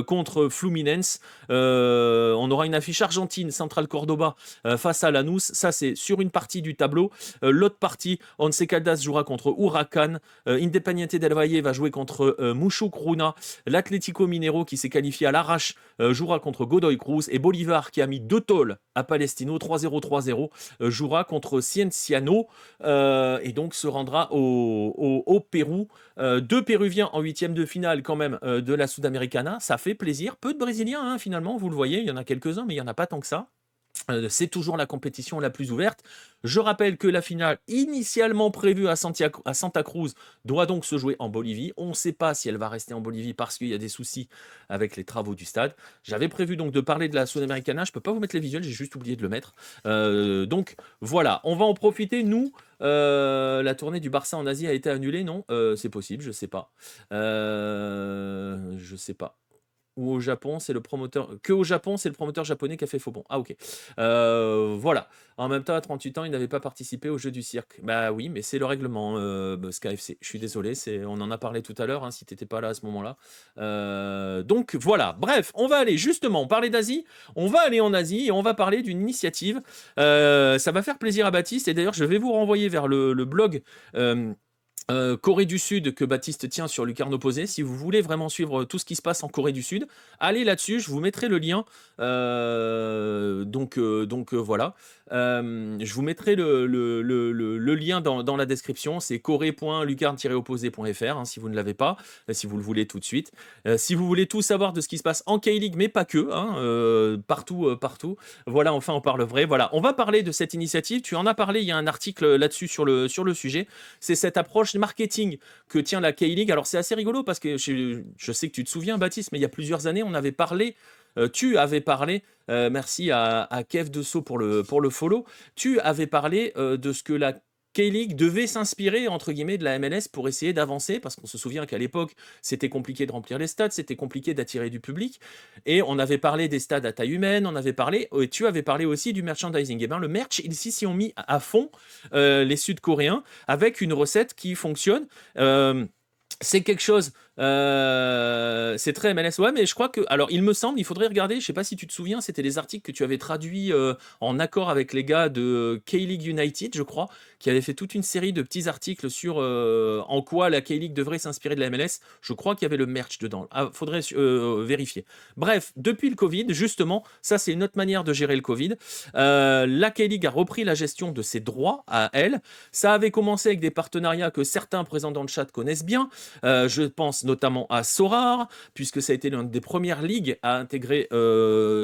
contre Fluminense. On aura une affiche argentine, Central Cordoba face à Lanús. Ça c'est sur une partie du tableau. L'autre partie, Once Caldas jouera contre Huracan. Independiente del Valle va jouer contre Mushuk Runa. L'Atlético Mineiro qui s'est qualifié à l'arrache jouera contre Godoy Cruz et Bolivar qui a mis 2 tôles à Palestino 3-0 3-0 jouera contre Cienciano et donc se rendra au Pérou. 2 Péruviens en 8e de finale quand même de la Sudamericana, ça fait plaisir. Peu de Brésiliens hein, finalement, vous le voyez, il y en a quelques-uns mais il n'y en a pas tant que ça. C'est toujours la compétition la plus ouverte. Je rappelle que la finale initialement prévue à Santa Cruz doit donc se jouer en Bolivie. On ne sait pas si elle va rester en Bolivie parce qu'il y a des soucis avec les travaux du stade. J'avais prévu donc de parler de la Sudamericana. Je ne peux pas vous mettre les visuels, j'ai juste oublié de le mettre. Donc voilà, on va en profiter. Nous, la tournée du Barça en Asie a été annulée, non c'est possible, je ne sais pas. Je ne sais pas. Ou au Japon, c'est le promoteur. Que au Japon, c'est le promoteur japonais qui a fait faux bon. Ah, ok. Voilà. En même temps, à 38 ans, il n'avait pas participé au jeu du cirque. Bah oui, mais c'est le règlement, KFC. Je suis désolé, on en a parlé tout à l'heure, hein, si tu n'étais pas là à ce moment-là. Donc voilà. Bref, on va aller justement parler d'Asie. On va aller en Asie et on va parler d'une initiative. Ça va faire plaisir à Baptiste. Et d'ailleurs, je vais vous renvoyer vers le blog. Corée du Sud que Baptiste tient sur Lucarne Opposée. Si vous voulez vraiment suivre tout ce qui se passe en Corée du Sud, allez là-dessus, je vous mettrai le lien. Donc voilà. Je vous mettrai le lien dans la description. C'est corée.lucarne-opposé.fr hein, si vous ne l'avez pas, si vous le voulez tout de suite. Si vous voulez tout savoir de ce qui se passe en K-League, mais pas que, hein, partout. Voilà, enfin on parle vrai. Voilà, on va parler de cette initiative. Tu en as parlé, il y a un article là-dessus sur le sujet. C'est cette approche marketing que tient la K-League. Alors c'est assez rigolo parce que je sais que tu te souviens Baptiste, mais il y a plusieurs années on avait parlé, tu avais parlé, merci à Kev Dessau pour le follow, tu avais parlé de ce que la K-League devait s'inspirer entre guillemets de la MLS pour essayer d'avancer, parce qu'on se souvient qu'à l'époque c'était compliqué de remplir les stades, c'était compliqué d'attirer du public, et on avait parlé des stades à taille humaine, on avait parlé, et tu avais parlé aussi du merchandising. Et bien le merch, ils s'y sont mis à fond, les Sud-Coréens, avec une recette qui fonctionne. C'est quelque chose, c'est très MLS, ouais, mais je crois que, alors il me semble, il faudrait regarder, je sais pas si tu te souviens, c'était les articles que tu avais traduits en accord avec les gars de K-League United, je crois, qui avaient fait toute une série de petits articles sur en quoi la K-League devrait s'inspirer de la MLS. Je crois qu'il y avait le merch dedans. Ah, faudrait vérifier. Bref, depuis le Covid, justement, ça c'est une autre manière de gérer le Covid. La K-League a repris la gestion de ses droits à elle. Ça avait commencé avec des partenariats que certains présents dans le chat connaissent bien. Je pense notamment à Sorare, puisque ça a été l'une des premières ligues à intégrer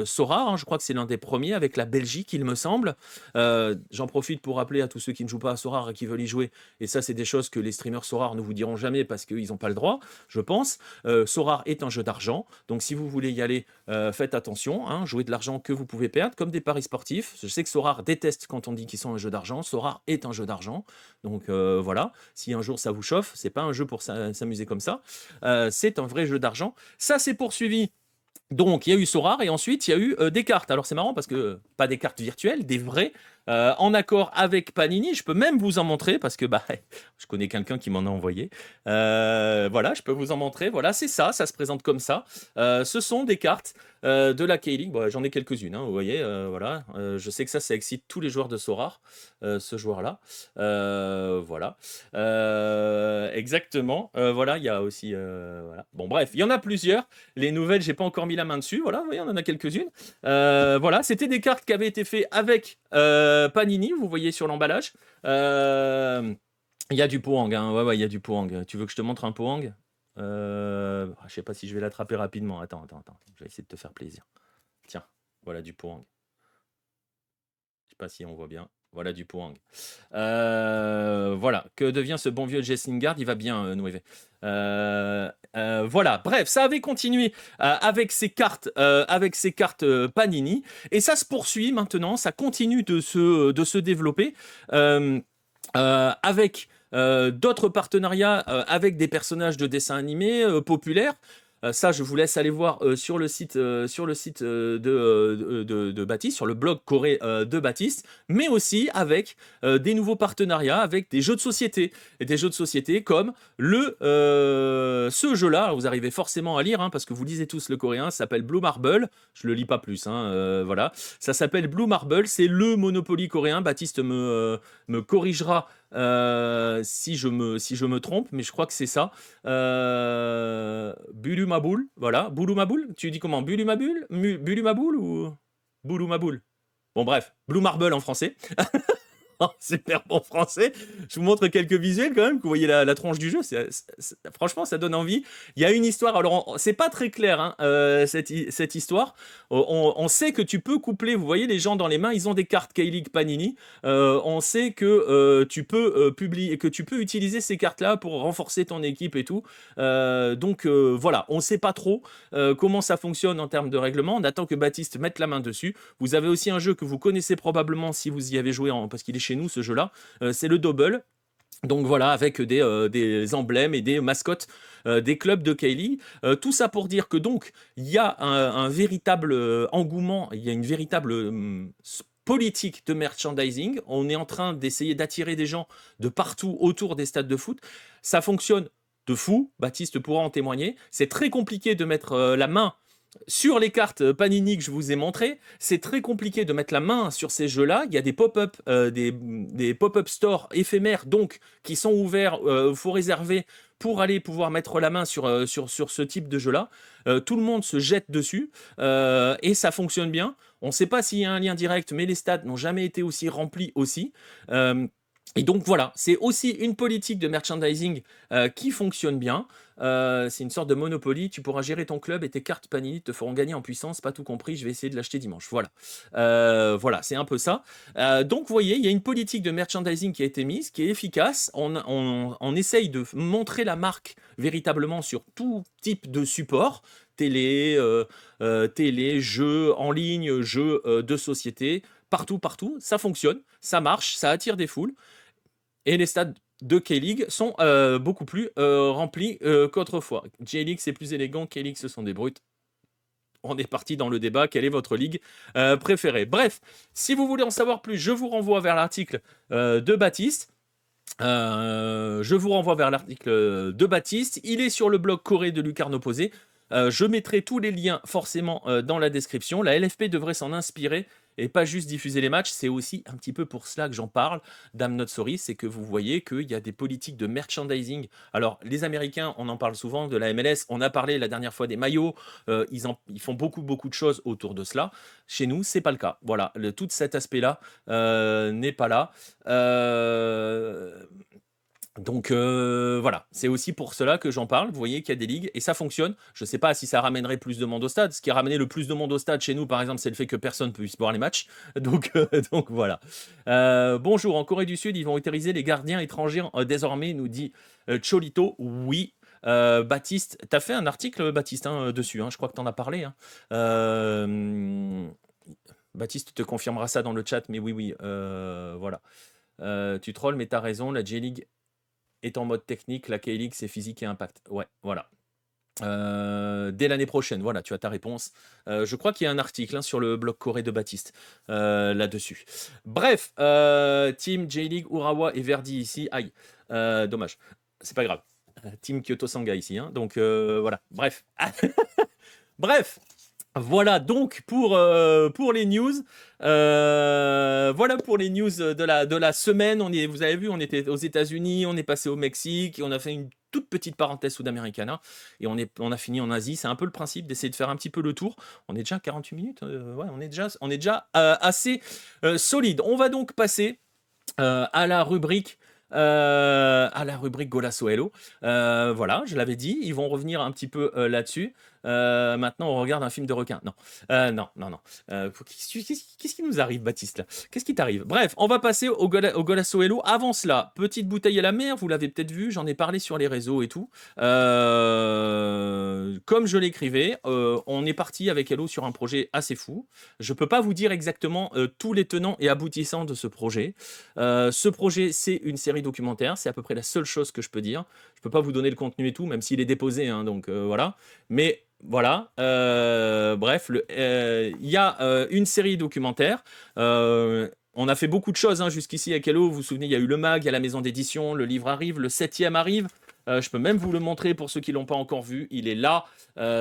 Sorare, hein. Je crois que c'est l'un des premiers avec la Belgique, il me semble. J'en profite pour rappeler à tous ceux qui ne jouent pas à Sorare et qui veulent y jouer, et ça c'est des choses que les streamers Sorare ne vous diront jamais parce qu'ils n'ont pas le droit, je pense. Sorare est un jeu d'argent, donc si vous voulez y aller, faites attention, hein, jouez de l'argent que vous pouvez perdre, comme des paris sportifs. Je sais que Sorare déteste quand on dit qu'ils sont un jeu d'argent. Sorare est un jeu d'argent, donc voilà. Si un jour ça vous chauffe, c'est pas un jeu pour s'amuser comme ça. C'est un vrai jeu d'argent. Ça s'est poursuivi. Donc, il y a eu Sorare et ensuite il y a eu des cartes. Alors, c'est marrant parce que pas des cartes virtuelles, des vraies, en accord avec Panini. Je peux même vous en montrer parce que bah, je connais quelqu'un qui m'en a envoyé. Voilà, je peux vous en montrer. Voilà, c'est ça, ça se présente comme ça. Ce sont des cartes de la K-League. Bon, j'en ai quelques-unes, hein, vous voyez. Voilà. Je sais que ça excite tous les joueurs de Sorare, ce joueur-là. Voilà. Exactement. Voilà, il y a aussi. Voilà. Bon, bref, il y en a plusieurs. Les nouvelles, j'ai pas encore mis la main dessus. Voilà, vous voyez, on en a quelques-unes. Voilà, c'était des cartes qui avaient été faites avec Panini, vous voyez sur l'emballage. Il y a du Pohang, hein. Ouais, il y a du Pohang. Tu veux que je te montre un Pohang? Je sais pas si je vais l'attraper rapidement. Attends. Je vais essayer de te faire plaisir. Tiens, voilà du Pohang. Je sais pas si on voit bien. Voilà du Pohang. Voilà. Que devient ce bon vieux Jess Lingard? Il va bien, Noévé. Voilà. Bref, ça avait continué avec ces cartes, Panini, et ça se poursuit maintenant. Ça continue de se développer avec d'autres partenariats avec des personnages de dessins animés populaires. Ça, je vous laisse aller voir sur le site, de Baptiste, sur le blog Corée de Baptiste, mais aussi avec des nouveaux partenariats avec des jeux de société. Et des jeux de société comme ce jeu-là, alors vous arrivez forcément à lire, hein, parce que vous lisez tous le coréen, ça s'appelle Blue Marble. Je le lis pas plus, hein, voilà. Ça s'appelle Blue Marble, c'est le Monopoly coréen. Baptiste me corrigera si je me trompe, mais je crois que c'est ça. Bulumaboul, voilà. Bulumaboul, tu dis comment? Bulumaboul ou Bulumaboul? Bon, bref, Blue Marble en français. Super bon français. Je vous montre quelques visuels quand même, que vous voyez la tronche du jeu. Franchement, ça donne envie. Il y a une histoire, alors c'est pas très clair, hein, cette histoire. On sait que tu peux coupler, vous voyez les gens dans les mains, ils ont des cartes K-League Panini. On sait que tu peux publier, que tu peux utiliser ces cartes-là pour renforcer ton équipe et tout. Donc voilà, on sait pas trop comment ça fonctionne en termes de règlement. On attend que Baptiste mette la main dessus. Vous avez aussi un jeu que vous connaissez probablement si vous y avez joué, parce qu'il est chez nous ce jeu-là, c'est le Double. Donc voilà, avec des emblèmes et des mascottes des clubs de K-League. Tout ça pour dire que donc il y a un véritable engouement, il y a une véritable politique de merchandising. On est en train d'essayer d'attirer des gens de partout autour des stades de foot. Ça fonctionne de fou, Baptiste pourra en témoigner. C'est très compliqué de mettre la main sur les cartes Panini que je vous ai montrées. C'est très compliqué de mettre la main sur ces jeux-là. Il y a des pop-up, des pop-up stores éphémères, donc, qui sont ouverts. Faut réserver pour aller pouvoir mettre la main sur ce type de jeu-là. Tout le monde se jette dessus et ça fonctionne bien. On ne sait pas s'il y a un lien direct, mais les stades n'ont jamais été aussi remplis aussi. Et donc voilà, c'est aussi une politique de merchandising qui fonctionne bien. C'est une sorte de Monopoly. Tu pourras gérer ton club et tes cartes Panini te feront gagner en puissance. Pas tout compris, je vais essayer de l'acheter dimanche. Voilà, voilà, c'est un peu ça. Donc vous voyez, il y a une politique de merchandising qui a été mise, qui est efficace. On essaye de montrer la marque véritablement sur tout type de support. Télé, jeux en ligne, jeux de société, partout, ça fonctionne, ça marche, ça attire des foules. Et les stades de K-League sont beaucoup plus remplis qu'autrefois. J-League, c'est plus élégant, K-League, ce sont des brutes. On est parti dans le débat, quelle est votre ligue préférée? Bref, si vous voulez en savoir plus, je vous renvoie vers l'article de Baptiste. Il est sur le blog Corée de Lucarno Posé. Je mettrai tous les liens forcément dans la description. La LFP devrait s'en inspirer et pas juste diffuser les matchs. C'est aussi un petit peu pour cela que j'en parle, Dame Not Sorry, c'est que vous voyez qu'il y a des politiques de merchandising. Alors les Américains, on en parle souvent, de la MLS, on a parlé la dernière fois des maillots, ils font beaucoup de choses autour de cela. Chez nous, c'est pas le cas. Voilà, tout cet aspect-là n'est pas là. Donc voilà, c'est aussi pour cela que j'en parle. Vous voyez qu'il y a des ligues et ça fonctionne. Je ne sais pas si ça ramènerait plus de monde au stade. Ce qui a ramené le plus de monde au stade chez nous, par exemple, c'est le fait que personne ne puisse voir les matchs. Donc voilà. Bonjour, en Corée du Sud, ils vont autoriser les gardiens étrangers désormais, nous dit Cholito. Oui. Baptiste, tu as fait un article, Baptiste, hein, dessus. Hein, je crois que tu en as parlé. Hein. Baptiste te confirmera ça dans le chat, mais oui, oui. Voilà. Tu trolls, mais tu as raison. La J-League est en mode technique, la K-League c'est physique et impact. Ouais, voilà. Dès l'année prochaine, voilà, tu as ta réponse. Je crois qu'il y a un article hein, sur le blog Corée de Baptiste là-dessus. Bref, Team J-League, Urawa et Verdi ici. Aïe, dommage. C'est pas grave. Team Kyoto Sanga ici. Hein, donc voilà, bref. Bref. Voilà donc pour les news. Voilà pour les news de la semaine. Vous avez vu, on était aux États-Unis, on est passé au Mexique et on a fait une toute petite parenthèse Sudamericana et on a fini en Asie. C'est un peu le principe d'essayer de faire un petit peu le tour. On est déjà à 48 minutes. Ouais, on est déjà assez solide. On va donc passer à la rubrique. Golasso Hello. Voilà, je l'avais dit, ils vont revenir un petit peu là-dessus. Maintenant, on regarde un film de requin. Non, non. Qu'est-ce qui nous arrive, Baptiste là? Qu'est-ce qui t'arrive? Bref, on va passer au Golasso Hello. Avant cela, petite bouteille à la mer, vous l'avez peut-être vu, j'en ai parlé sur les réseaux et tout. Comme je l'écrivais, on est parti avec Hello sur un projet assez fou. Je peux pas vous dire exactement tous les tenants et aboutissants de ce projet. Ce projet, c'est une série documentaire. C'est à peu près la seule chose que je peux dire. Je peux pas vous donner le contenu et tout, même s'il est déposé. Hein, donc voilà. Mais voilà. Bref, il y a une série documentaire. On a fait beaucoup de choses hein, jusqu'ici avec Hello. Vous vous souvenez, il y a eu le mag, il y a la maison d'édition, le livre arrive, le 7e arrive. Je peux même vous le montrer pour ceux qui ne l'ont pas encore vu. Il est là.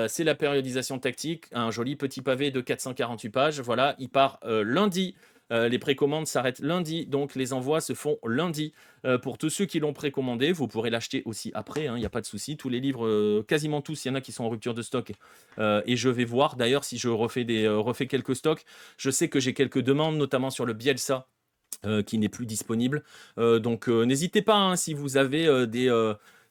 C'est la périodisation tactique. Un joli petit pavé de 448 pages. Voilà, il part lundi. Les précommandes s'arrêtent lundi, donc les envois se font lundi. Pour tous ceux qui l'ont précommandé, vous pourrez l'acheter aussi après, il n'y a pas de souci. Tous les livres, quasiment tous, il y en a qui sont en rupture de stock. Et je vais voir d'ailleurs si je refais quelques stocks. Je sais que j'ai quelques demandes, notamment sur le Bielsa. Qui n'est plus disponible. Donc n'hésitez pas hein, si vous avez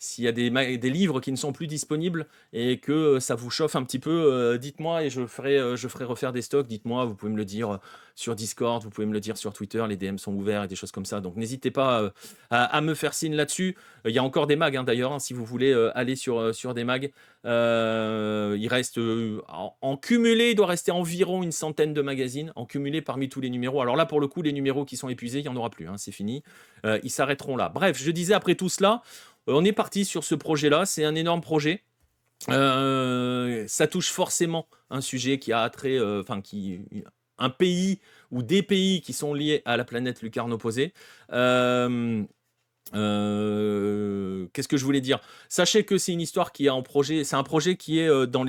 s'il y a des livres qui ne sont plus disponibles et que ça vous chauffe un petit peu, dites-moi et je ferai refaire des stocks. Dites-moi, vous pouvez me le dire sur Discord, vous pouvez me le dire sur Twitter, les DM sont ouverts et des choses comme ça. Donc n'hésitez pas à me faire signe là-dessus. Il y a encore des mags hein, d'ailleurs, hein, si vous voulez aller sur des mags. Il reste en cumulé, il doit rester environ une centaine de magazines en cumulé parmi tous les numéros. Alors là, pour le coup, les numéros qui sont épuisés, il n'y en aura plus, hein, c'est fini. Ils s'arrêteront là. Bref, je disais après tout cela, on est parti sur ce projet-là. C'est un énorme projet. Ça touche forcément un sujet qui a trait, un pays ou des pays qui sont liés à la planète lucarne opposée. Qu'est-ce que je voulais dire? Sachez que c'est une histoire qui est en projet, c'est un projet qui est dans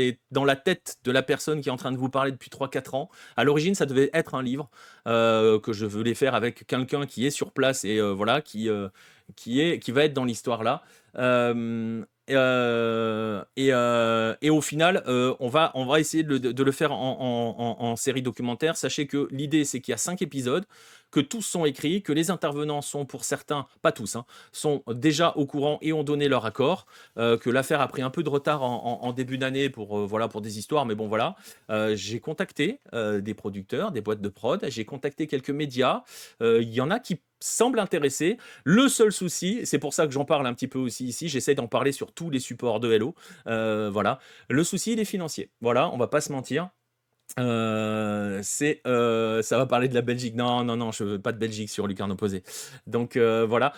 la tête de la personne qui est en train de vous parler depuis 3-4 ans. À l'origine, ça devait être un livre que je voulais faire avec quelqu'un qui est sur place et voilà, qui va être dans l'histoire là. Et au final, on va essayer de le faire en série documentaire. Sachez que l'idée, c'est qu'il y a 5 épisodes, que tous sont écrits, que les intervenants sont pour certains, pas tous, hein, sont déjà au courant et ont donné leur accord, que l'affaire a pris un peu de retard en début d'année voilà, pour des histoires, mais bon voilà. J'ai contacté des producteurs, des boîtes de prod, j'ai contacté quelques médias, il y en a qui semblent intéressés. Le seul souci, c'est pour ça que j'en parle un petit peu aussi ici, j'essaie d'en parler sur tous les supports de Hello, voilà. Le souci, il est financier. Voilà, on va pas se mentir. Ça va parler de la Belgique. Non, je veux pas de Belgique sur Lucarne opposé. Donc voilà.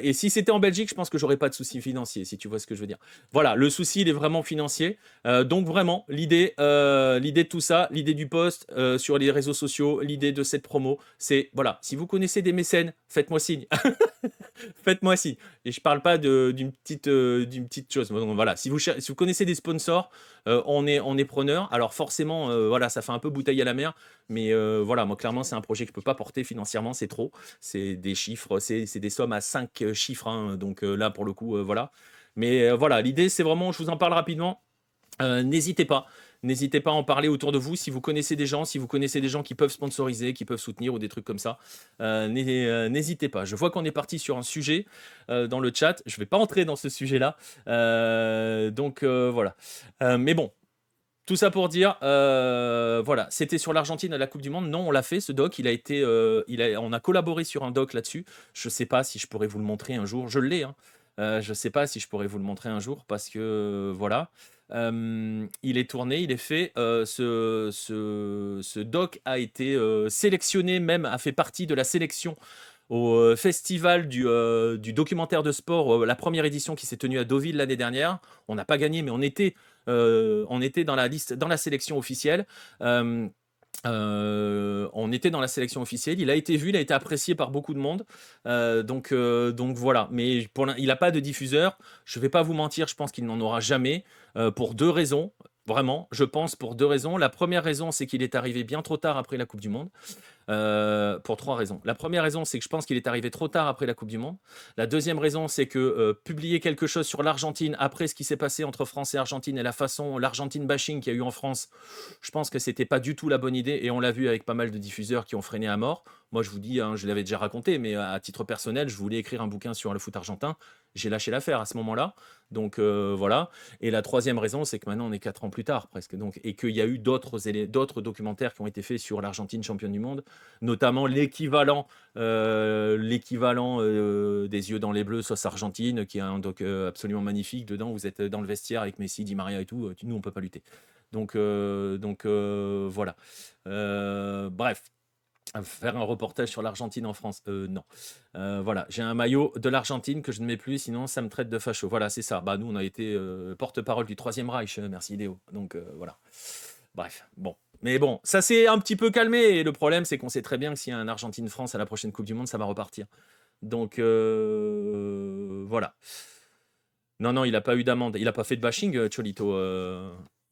Et si c'était en Belgique, je pense que j'aurais pas de souci financier, si tu vois ce que je veux dire. Voilà, le souci il est vraiment financier. Donc vraiment, l'idée de tout ça, l'idée du post sur les réseaux sociaux, l'idée de cette promo, c'est voilà. Si vous connaissez des mécènes, faites-moi signe. Faites-moi signe. Et je parle pas d'une petite chose. Donc, voilà, si vous connaissez des sponsors, on est preneur. Alors forcément, voilà, ça fait un peu bouteille à la mer, mais voilà, moi clairement, c'est un projet que je peux pas porter financièrement, c'est trop. C'est des chiffres, c'est des sommes à 5 chiffres, hein, donc là pour le coup, voilà. Mais voilà, l'idée, c'est vraiment, je vous en parle rapidement. N'hésitez pas. N'hésitez pas à en parler autour de vous si vous connaissez des gens, qui peuvent sponsoriser, qui peuvent soutenir ou des trucs comme ça. N'hésitez pas. Je vois qu'on est parti sur un sujet dans le chat. Je ne vais pas entrer dans ce sujet-là. Donc voilà. Mais bon. Tout ça pour dire, voilà, c'était sur l'Argentine à la Coupe du Monde. Non, on l'a fait, ce doc. On a collaboré sur un doc là-dessus. Je ne sais pas si je pourrais vous le montrer un jour. Je l'ai, hein. Je ne sais pas si je pourrais vous le montrer un jour parce que, voilà. Il est tourné, il est fait. Ce doc a été sélectionné, même a fait partie de la sélection au festival du documentaire de sport, la première édition qui s'est tenue à Deauville l'année dernière. On n'a pas gagné, mais on était dans la liste, dans la sélection officielle. On était dans la sélection officielle. Il a été vu, il a été apprécié par beaucoup de monde. Donc voilà. Mais il n'a pas de diffuseur. Je ne vais pas vous mentir, je pense qu'il n'en aura jamais pour 2 raisons. Vraiment, je pense pour 2 raisons. La première raison, c'est qu'il est arrivé bien trop tard après la Coupe du Monde. Pour 3 raisons. La première raison, c'est que je pense qu'il est arrivé trop tard après la Coupe du Monde. La deuxième raison, c'est que publier quelque chose sur l'Argentine après ce qui s'est passé entre France et Argentine et la façon, l'Argentine bashing qu'il y a eu en France, je pense que c'était pas du tout la bonne idée et on l'a vu avec pas mal de diffuseurs qui ont freiné à mort. Moi, je vous dis, hein, je l'avais déjà raconté, mais à titre personnel, je voulais écrire un bouquin sur le foot argentin. J'ai lâché l'affaire à ce moment-là. Donc voilà. Et la troisième raison, c'est que maintenant, on est 4 ans plus tard presque. Donc, et qu'il y a eu d'autres documentaires qui ont été faits sur l'Argentine championne du monde, notamment l'équivalent des Yeux dans les Bleus, sauce Argentine, qui est un doc absolument magnifique. Dedans, vous êtes dans le vestiaire avec Messi, Di Maria et tout. Nous, on peut pas lutter. Donc voilà. Bref. Faire un reportage sur l'Argentine en France, non. Voilà, j'ai un maillot de l'Argentine que je ne mets plus, sinon ça me traite de facho. Voilà, c'est ça. Bah, nous, on a été porte-parole du Troisième Reich, merci Léo. Donc voilà. Bref, bon. Mais bon, ça s'est un petit peu calmé. Et le problème, c'est qu'on sait très bien que s'il y a un Argentine-France à la prochaine Coupe du Monde, ça va repartir. Donc voilà. Non, il n'a pas eu d'amende. Il n'a pas fait de bashing, Cholito.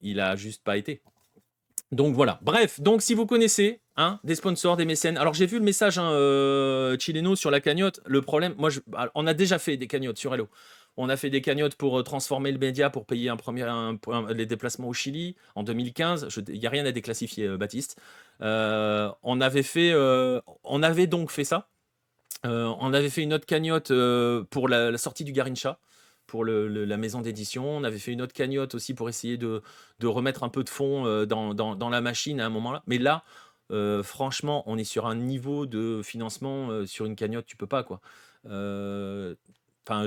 Il a juste pas été. Donc voilà, bref, donc si vous connaissez des sponsors, des mécènes, alors j'ai vu le message Chileno sur la cagnotte, le problème, on a déjà fait des cagnottes sur Hello, on a fait des cagnottes pour transformer le média, pour payer les déplacements au Chili en 2015, il n'y a rien à déclassifier Baptiste, on avait donc fait ça, on avait fait une autre cagnotte pour la sortie du Garincha, pour la maison d'édition. On avait fait une autre cagnotte aussi pour essayer de remettre un peu de fonds dans la machine à un moment-là. Mais là, franchement, on est sur un niveau de financement sur une cagnotte, tu peux pas, quoi. Enfin,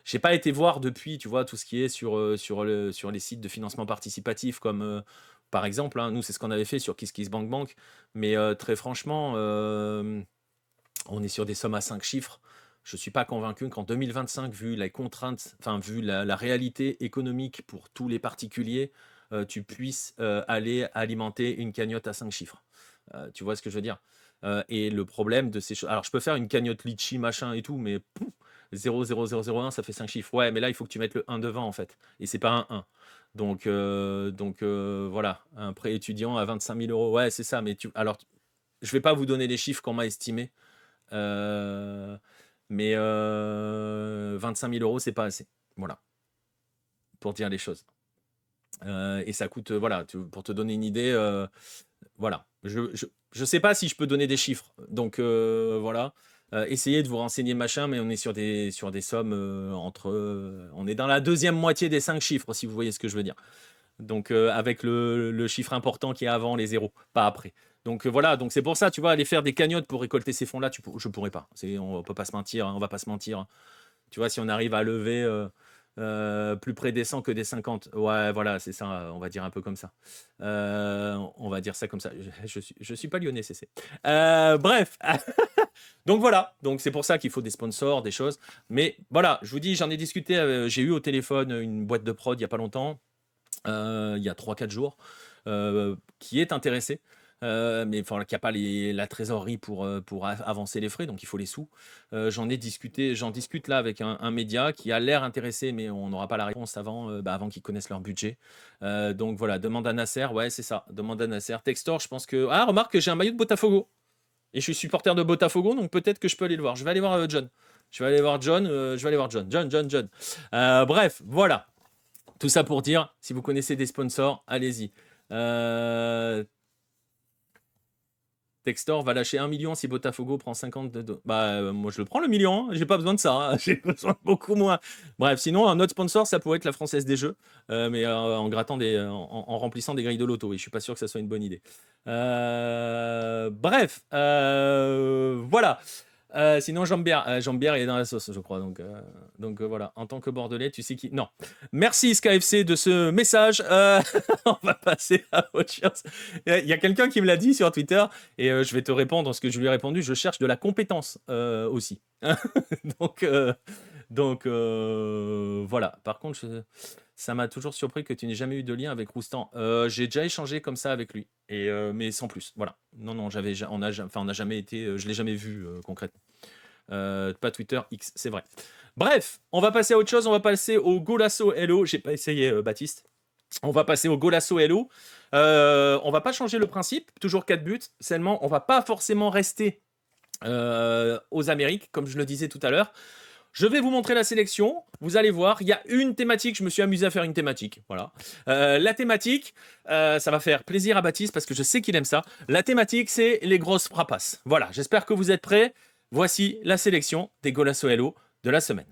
j'ai pas été voir depuis, tu vois, tout ce qui est sur les sites de financement participatif, comme par exemple, nous, c'est ce qu'on avait fait sur KissKissBankBank. Mais très franchement, on est sur des sommes à 5 chiffres. Je ne suis pas convaincu qu'en 2025, vu les contraintes, vu la réalité économique pour tous les particuliers, tu puisses aller alimenter une cagnotte à 5 chiffres. Tu vois ce que je veux dire? Et le problème de ces choses... Alors, je peux faire une cagnotte litchi, machin et tout, mais 0,0001, ça fait 5 chiffres. Ouais, mais là, il faut que tu mettes le 1 devant, en fait. Et c'est pas un 1. Donc voilà, un prêt étudiant à 25 000 euros. Ouais, c'est ça. Mais alors, je ne vais pas vous donner les chiffres qu'on m'a estimés. Mais 25 000 euros, c'est pas assez. Voilà. Pour dire les choses. Et ça coûte, voilà, pour te donner une idée, voilà. Je sais pas si je peux donner des chiffres. Donc voilà. Essayez de vous renseigner machin, mais on est sur des sommes on est dans la deuxième moitié des 5 chiffres, si vous voyez ce que je veux dire. Donc avec le chiffre important qui est avant les zéros, pas après. Donc voilà, donc c'est pour ça, tu vois, aller faire des cagnottes pour récolter ces fonds-là, je pourrais pas. On peut pas se mentir, on va pas se mentir. Tu vois, si on arrive à lever plus près des 100 que des 50, ouais, voilà, c'est ça, on va dire un peu comme ça. On va dire ça comme ça. Je suis pas lyonnais, c'est. Bref. Donc voilà, donc c'est pour ça qu'il faut des sponsors, des choses. Mais voilà, je vous dis, j'en ai discuté, j'ai eu au téléphone une boîte de prod il y a pas longtemps, il y a 3-4 jours, qui est intéressé. Mais qui n'a pas la trésorerie pour avancer les frais, donc il faut les sous. J'en discute là avec un média qui a l'air intéressé, mais on n'aura pas la réponse avant qu'ils connaissent leur budget. Donc voilà, demande à Nasser, ouais c'est ça, demande à Nasser. Textor, je pense que... Ah, remarque que j'ai un maillot de Botafogo, et je suis supporter de Botafogo, donc peut-être que je peux aller le voir. Je vais aller voir John. John. Bref, voilà. Tout ça pour dire, si vous connaissez des sponsors, allez-y. Textor va lâcher 1 million si Botafogo prend 50 de... moi je le prends le million, hein. J'ai pas besoin de ça, hein. J'ai besoin de beaucoup moins. Bref, sinon un autre sponsor, ça pourrait être la Française des Jeux, mais en grattant en remplissant des grilles de loto. Oui, je suis pas sûr que ça soit une bonne idée. Bref, voilà. Sinon, Jambière est dans la sauce, je crois. Donc voilà. En tant que Bordelais, tu sais qui. Non. Merci SKFC de ce message. On va passer à autre chose. Il y a quelqu'un qui me l'a dit sur Twitter et je vais te répondre ce que je lui ai répondu. Je cherche de la compétence aussi. donc voilà. Par contre, ça m'a toujours surpris que tu n'aies jamais eu de lien avec Roustan. J'ai déjà échangé comme ça avec lui, mais sans plus. Voilà. Non, on n'a jamais été. Je l'ai jamais vu concrètement. Pas Twitter, X, c'est vrai. Bref, on va passer à autre chose. On va passer au Golasso Hello. J'ai pas essayé, Baptiste. On va passer au Golasso Hello. On va pas changer le principe. Toujours 4 buts. Seulement, on va pas forcément rester aux Amériques, comme je le disais tout à l'heure. Je vais vous montrer la sélection. Vous allez voir, il y a une thématique. Je me suis amusé à faire une thématique. Voilà. La thématique, ça va faire plaisir à Baptiste parce que je sais qu'il aime ça. La thématique, c'est les grosses frapasses. Voilà. J'espère que vous êtes prêts. Voici la sélection des Golasso Hello de la semaine.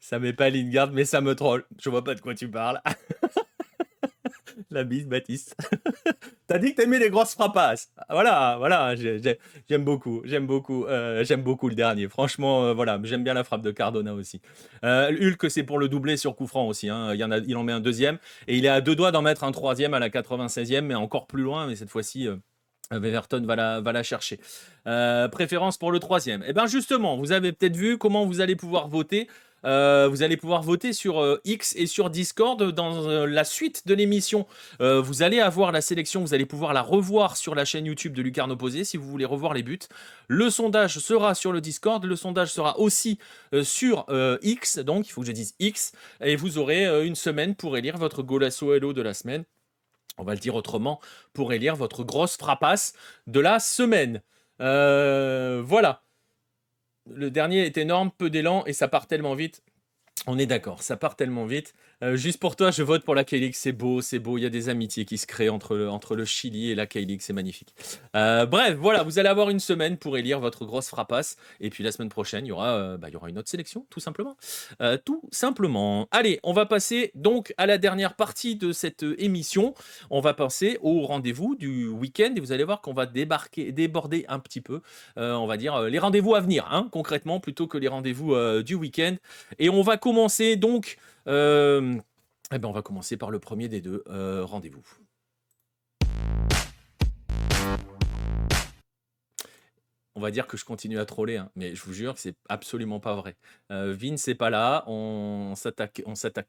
Ça met pas Lingard, mais ça me troll. Je vois pas de quoi tu parles. La bise, Baptiste. T'as dit que t'aimais les grosses frappasses. Voilà, j'aime beaucoup le dernier. Franchement, voilà, j'aime bien la frappe de Cardona aussi. Hulk, c'est pour le doubler sur coup franc aussi, hein. Il en met un deuxième et il est à 2 doigts d'en mettre un troisième à la 96e, mais encore plus loin. Mais cette fois-ci, Everton va la chercher. Préférence pour le troisième. Eh bien justement, vous avez peut-être vu comment vous allez pouvoir voter. Vous allez pouvoir voter sur X et sur Discord dans la suite de l'émission. Vous allez avoir la sélection, vous allez pouvoir la revoir sur la chaîne YouTube de Lucarne Opposée si vous voulez revoir les buts. Le sondage sera sur le Discord, le sondage sera aussi sur X, donc il faut que je dise X, et vous aurez une semaine pour élire votre Golasso Hello de la semaine. On va le dire autrement, pour élire votre grosse frappasse de la semaine. Voilà. Le dernier est énorme, peu d'élan et ça part tellement vite. On est d'accord, ça part tellement vite. Juste pour toi, je vote pour la K-League. C'est beau. Il y a des amitiés qui se créent entre le Chili et la K-League. C'est magnifique. Bref, voilà, vous allez avoir une semaine pour élire votre grosse frappasse. Et puis la semaine prochaine, il y aura une autre sélection, tout simplement. Tout simplement. Allez, on va passer donc à la dernière partie de cette émission. On va passer au rendez-vous du week-end. Et vous allez voir qu'on va déborder un petit peu. On va dire les rendez-vous à venir, hein, concrètement, plutôt que les rendez-vous du week-end. Et on va commencer donc... on va commencer par le premier des deux rendez-vous. On va dire que je continue à troller, hein, mais je vous jure que c'est absolument pas vrai. Vince n'est pas là, on s'attaque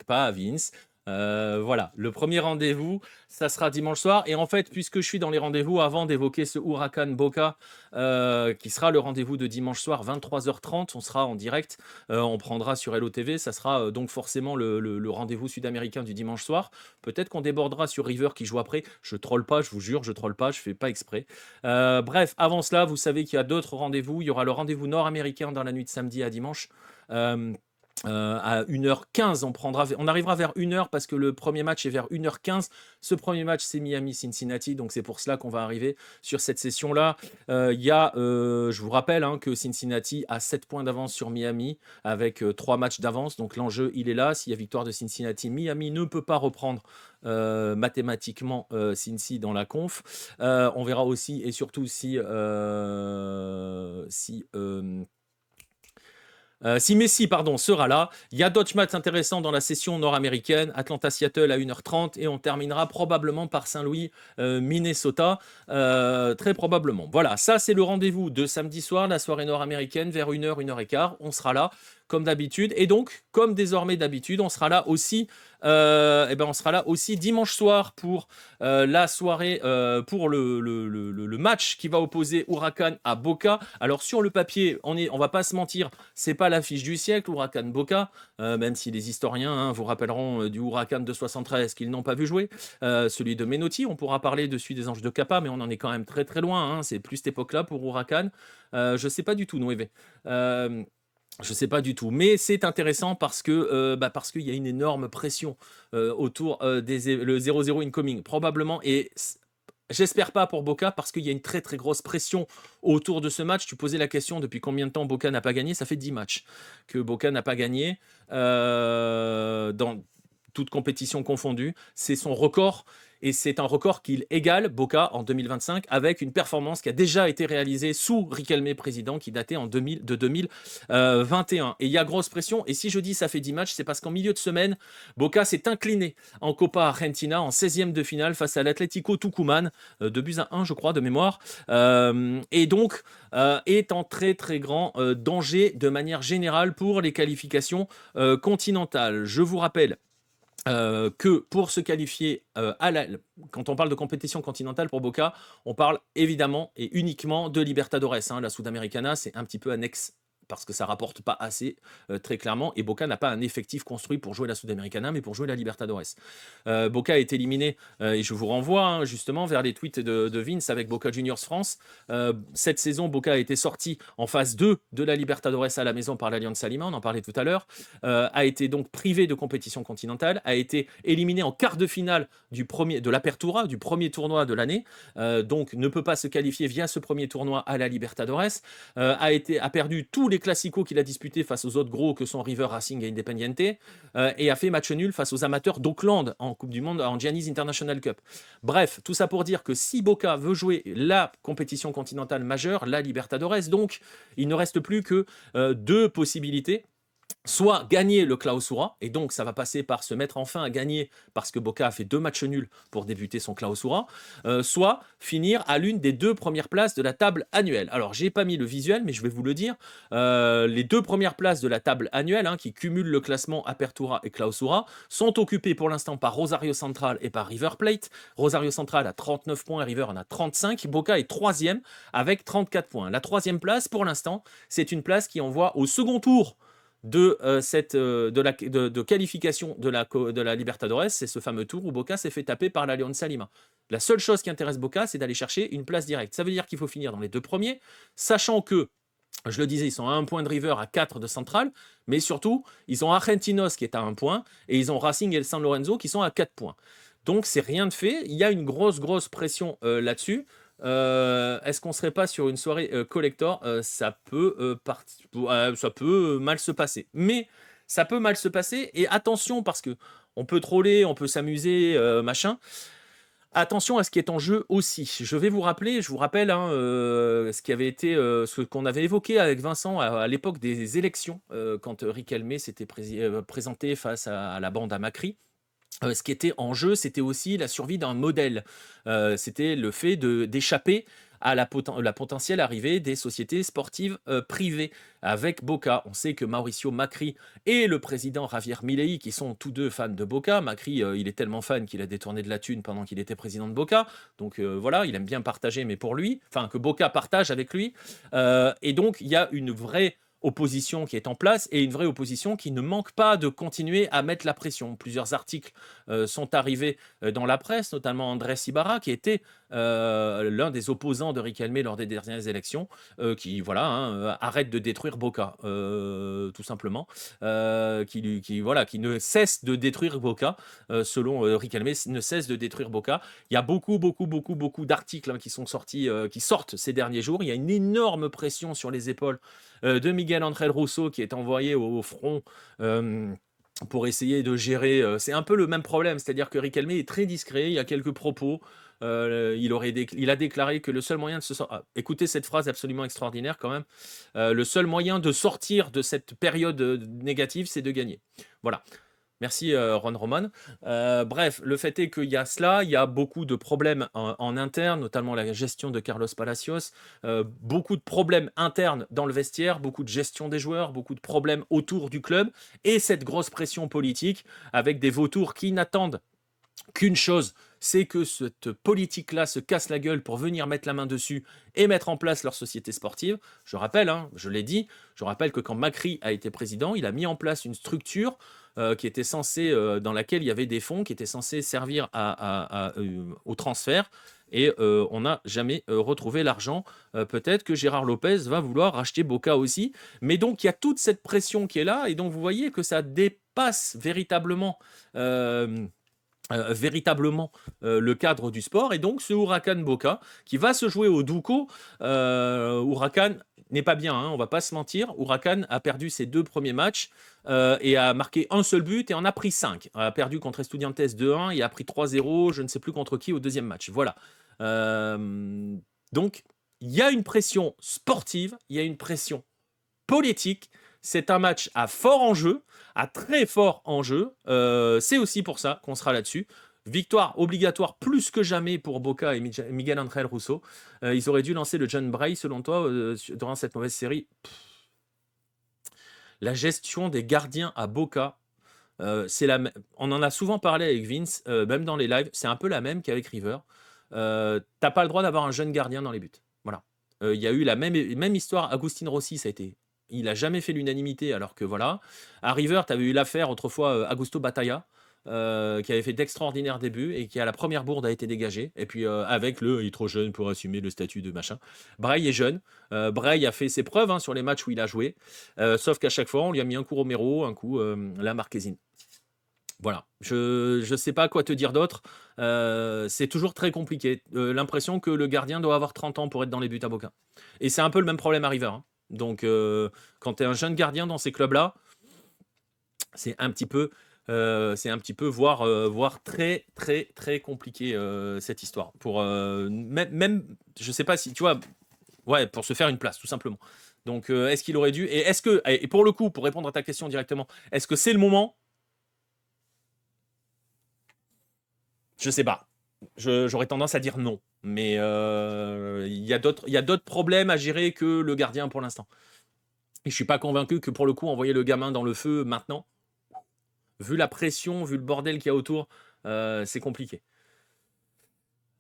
pas à Vince. Voilà, le premier rendez-vous, ça sera dimanche soir. Et en fait, puisque je suis dans les rendez-vous, avant d'évoquer ce Huracan Boca, qui sera le rendez-vous de dimanche soir, 23h30, on sera en direct, on prendra sur Hello TV, ça sera donc forcément le rendez-vous sud-américain du dimanche soir. Peut-être qu'on débordera sur River qui joue après. Je troll pas, je vous jure, je troll pas, je fais pas exprès. Bref, avant cela, vous savez qu'il y a d'autres rendez-vous. Il y aura le rendez-vous nord-américain dans la nuit de samedi à dimanche. Euh, à 1h15, on arrivera vers 1h parce que le premier match est vers 1h15. Ce premier match, c'est Miami-Cincinnati, donc c'est pour cela qu'on va arriver sur cette session-là. Je vous rappelle que Cincinnati a 7 points d'avance sur Miami avec 3 matchs d'avance, donc l'enjeu, il est là. S'il y a victoire de Cincinnati, Miami ne peut pas reprendre mathématiquement Cincy dans la conf. On verra aussi et surtout si Messi sera là. Il y a d'autres matchs intéressants dans la session nord-américaine. Atlanta-Seattle à 1h30 et on terminera probablement par Saint-Louis, Minnesota. Très probablement. Voilà, ça c'est le rendez-vous de samedi soir, la soirée nord-américaine, vers 1h, 1h15. On sera là comme d'habitude. Et donc, comme désormais d'habitude, on sera là aussi dimanche soir pour la soirée, pour le match qui va opposer Huracan à Boca. Alors sur le papier, on va pas se mentir, c'est pas l'affiche du siècle, Huracan Boca, même si les historiens vous rappelleront du Huracan de 73 qu'ils n'ont pas vu jouer, celui de Menotti. On pourra parler de celui des Anges de Kappa, mais on en est quand même très très loin. C'est plus cette époque-là pour Huracan. Je sais pas du tout, Noévé. Je sais pas du tout, mais c'est intéressant parce qu'il y a une énorme pression autour le 0-0 incoming, probablement, et j'espère pas pour Boca parce qu'il y a une très très grosse pression autour de ce match. Tu posais la question depuis combien de temps Boca n'a pas gagné. Ça fait 10 matchs que Boca n'a pas gagné dans toute compétition confondue. C'est son record. Et c'est un record qu'il égale, Boca, en 2025, avec une performance qui a déjà été réalisée sous Riquelme président, qui datait de 2021. Et il y a grosse pression. Et si je dis ça fait 10 matchs, c'est parce qu'en milieu de semaine, Boca s'est incliné en Copa Argentina, en 16e de finale, face à l'Atlético Tucumán, 2-1, je crois, de mémoire. Et donc, est en très très grand danger de manière générale pour les qualifications continentales. Je vous rappelle que pour se qualifier quand on parle de compétition continentale pour Boca, on parle évidemment et uniquement de Libertadores. La Sudamericana, c'est un petit peu annexe parce que ça rapporte pas assez, très clairement, et Boca n'a pas un effectif construit pour jouer la Sudamericana, mais pour jouer la Libertadores. Boca est éliminé, et je vous renvoie justement vers les tweets de Vince avec Boca Juniors France. Cette saison, Boca a été sorti en phase 2 de la Libertadores à la maison par l'Alianza Lima, on en parlait tout à l'heure, a été donc privé de compétition continentale, a été éliminé en quart de finale de l'Apertura, du premier tournoi de l'année, donc ne peut pas se qualifier via ce premier tournoi à la Libertadores, a perdu tous les classicos qu'il a disputés face aux autres gros que sont River, Racing et Independiente, et a fait match nul face aux amateurs d'Auckland en Coupe du Monde, en Giannis International Cup. Bref, tout ça pour dire que si Boca veut jouer la compétition continentale majeure, la Libertadores, donc il ne reste plus que 2 possibilités. Soit gagner le Clausura, et donc ça va passer par se mettre enfin à gagner parce que Boca a fait 2 matchs nuls pour débuter son Clausura, soit finir à l'une des 2 premières places de la table annuelle. Alors j'ai pas mis le visuel, mais je vais vous le dire, les 2 premières places de la table annuelle, qui cumulent le classement Apertura et Clausura, sont occupées pour l'instant par Rosario Central et par River Plate. Rosario Central a 39 points, River en a 35, Boca est 3e avec 34 points. La 3e place, pour l'instant, c'est une place qui envoie au second tour de qualification de la Libertadores, c'est ce fameux tour où Boca s'est fait taper par l'Alianza Lima. La seule chose qui intéresse Boca, c'est d'aller chercher une place directe. Ça veut dire qu'il faut finir dans les 2 premiers, sachant que, je le disais, ils sont à 1 point de River, à 4 de Central, mais surtout, ils ont Argentinos qui est à 1 point, et ils ont Racing et le San Lorenzo qui sont à 4 points. Donc c'est rien de fait, il y a une grosse pression là-dessus. Est-ce qu'on serait pas sur une soirée collector? Ça peut mal se passer. Mais ça peut mal se passer, et attention, parce que on peut troller, on peut s'amuser, machin. Attention à ce qui est en jeu aussi. Je vous rappelle ce qu'on avait évoqué avec Vincent à l'époque des élections, quand Riquelme s'était présenté face à la bande à Macri. Ce qui était en jeu, c'était aussi la survie d'un modèle. C'était le fait d'échapper à la potentielle arrivée des sociétés sportives privées avec Boca. On sait que Mauricio Macri et le président Javier Milei, qui sont tous deux fans de Boca. Macri, il est tellement fan qu'il a détourné de la thune pendant qu'il était président de Boca. Donc voilà, il aime bien partager, mais pour lui, enfin que Boca partage avec lui. Et donc, il y a une vraie opposition qui est en place et une vraie opposition qui ne manque pas de continuer à mettre la pression. Plusieurs articles sont arrivés dans la presse, notamment Andrés Ibarra, qui était l'un des opposants de Riquelme lors des dernières élections, qui voilà, arrête de détruire Boca, tout simplement, qui ne cesse de détruire Boca, selon Riquelme, ne cesse de détruire Boca. Il y a beaucoup d'articles qui sont sortis, qui sortent ces derniers jours. Il y a une énorme pression sur les épaules de Miguel Ángel Russo, qui est envoyé au front pour essayer de gérer. C'est un peu le même problème, c'est-à-dire que Riquelme est très discret, il y a quelques propos. Il a déclaré que le seul moyen de se sortir... écoutez cette phrase absolument extraordinaire quand même. Le seul moyen de sortir de cette période négative, c'est de gagner. Voilà. Merci Ron Roman. Bref, le fait est qu'il y a cela, il y a beaucoup de problèmes en interne, notamment la gestion de Carlos Palacios, beaucoup de problèmes internes dans le vestiaire, beaucoup de gestion des joueurs, beaucoup de problèmes autour du club, et cette grosse pression politique avec des vautours qui n'attendent qu'une chose, c'est que cette politique-là se casse la gueule pour venir mettre la main dessus et mettre en place leur société sportive. Je rappelle, je l'ai dit, je rappelle que quand Macri a été président, il a mis en place une structure qui était censée, dans laquelle il y avait des fonds qui étaient censés servir au transfert. Et on n'a jamais retrouvé l'argent. Peut-être que Gérard Lopez va vouloir racheter Boca aussi. Mais donc, il y a toute cette pression qui est là. Et donc, vous voyez que ça dépasse véritablement le cadre du sport. Et donc, ce Huracan Boca qui va se jouer au Duco. Huracan n'est pas bien, on va pas se mentir. Huracan a perdu ses 2 premiers matchs et a marqué un seul but et en a pris 5. A perdu contre Estudiantes 2-1 et a pris 3-0, je ne sais plus contre qui, au deuxième match. Voilà. Donc, il y a une pression sportive, il y a une pression politique. C'est un match à fort enjeu, à très fort enjeu. C'est aussi pour ça qu'on sera là-dessus. Victoire obligatoire plus que jamais pour Boca et Miguel Ángel Russo. Ils auraient dû lancer le John Bray, selon toi, durant cette mauvaise série. La gestion des gardiens à Boca, on en a souvent parlé avec Vince, même dans les lives, c'est un peu la même qu'avec River. T'as pas le droit d'avoir un jeune gardien dans les buts. Voilà. Il y a eu la même histoire. Agustin Rossi, il n'a jamais fait l'unanimité, alors que voilà. À River, tu avais eu l'affaire autrefois Augusto Batalla, qui avait fait d'extraordinaires débuts et qui à la première bourde a été dégagé. Et puis avec il est trop jeune pour assumer le statut de machin. Bray est jeune. Bray a fait ses preuves sur les matchs où il a joué. Sauf qu'à chaque fois, on lui a mis un coup Romero, un coup la Marquezine. Voilà, je ne sais pas quoi te dire d'autre. C'est toujours très compliqué. L'impression que le gardien doit avoir 30 ans pour être dans les buts à Boca. Et c'est un peu le même problème à River. Donc, quand tu es un jeune gardien dans ces clubs-là, c'est un petit peu, voire très, très, très compliqué cette histoire. Pour même, je sais pas si tu vois, ouais, pour se faire une place, tout simplement. Donc, est-ce qu'il aurait dû et pour le coup, pour répondre à ta question directement, est-ce que c'est le moment? Je sais pas. J'aurais tendance à dire non. Mais il y a d'autres problèmes à gérer que le gardien pour l'instant. Et je suis pas convaincu que pour le coup, envoyer le gamin dans le feu maintenant, vu la pression, vu le bordel qu'il y a autour, c'est compliqué.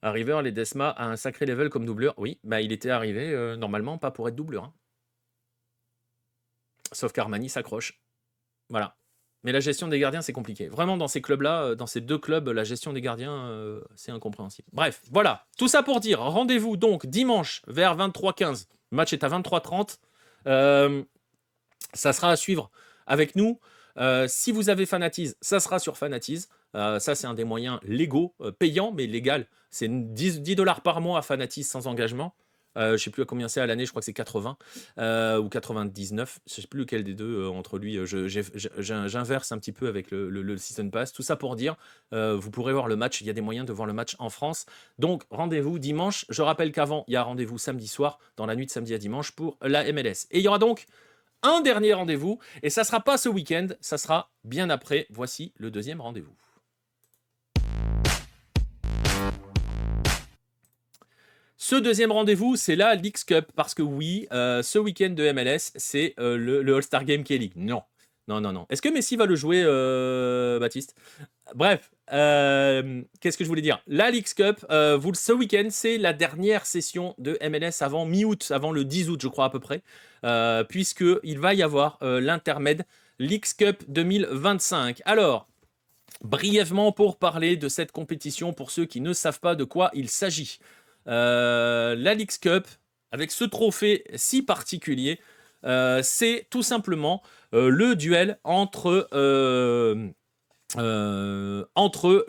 À River, Ledesma a un sacré level comme doubleur. Oui, il était arrivé normalement pas pour être doubleur. Sauf qu'Armani s'accroche. Voilà. Mais la gestion des gardiens, c'est compliqué. Vraiment, dans ces clubs-là, dans ces 2 clubs, la gestion des gardiens, c'est incompréhensible. Bref, voilà. Tout ça pour dire, rendez-vous donc dimanche vers 23h15. Le match est à 23h30. Ça sera à suivre avec nous. Si vous avez Fanatize, ça sera sur Fanatize. Ça, c'est un des moyens légaux, payants, mais légal. C'est 10$ par mois à Fanatize sans engagement. Je ne sais plus à combien c'est à l'année, je crois que c'est 80 ou 99. Je ne sais plus lequel des deux entre lui. J'inverse un petit peu avec le Season Pass. Tout ça pour dire, vous pourrez voir le match. Il y a des moyens de voir le match en France. Donc, rendez-vous dimanche. Je rappelle qu'avant, il y a rendez-vous samedi soir, dans la nuit de samedi à dimanche, pour la MLS. Et il y aura donc un dernier rendez-vous. Et ça ne sera pas ce week-end, ça sera bien après. Voici le deuxième rendez-vous. Ce deuxième rendez-vous, c'est la Leagues Cup, parce que oui, ce week-end de MLS, c'est le All-Star Game qui est League. Non, non, non, non. Est-ce que Messi va le jouer, Baptiste? Bref, qu'est-ce que je voulais dire? La Leagues Cup, ce week-end, c'est la dernière session de MLS avant mi-août, avant le 10 août, je crois à peu près, puisqu'il va y avoir l'intermède Leagues Cup 2025. Alors, brièvement pour parler de cette compétition, pour ceux qui ne savent pas de quoi il s'agit. La Leagues Cup, avec ce trophée si particulier, c'est tout simplement le duel entre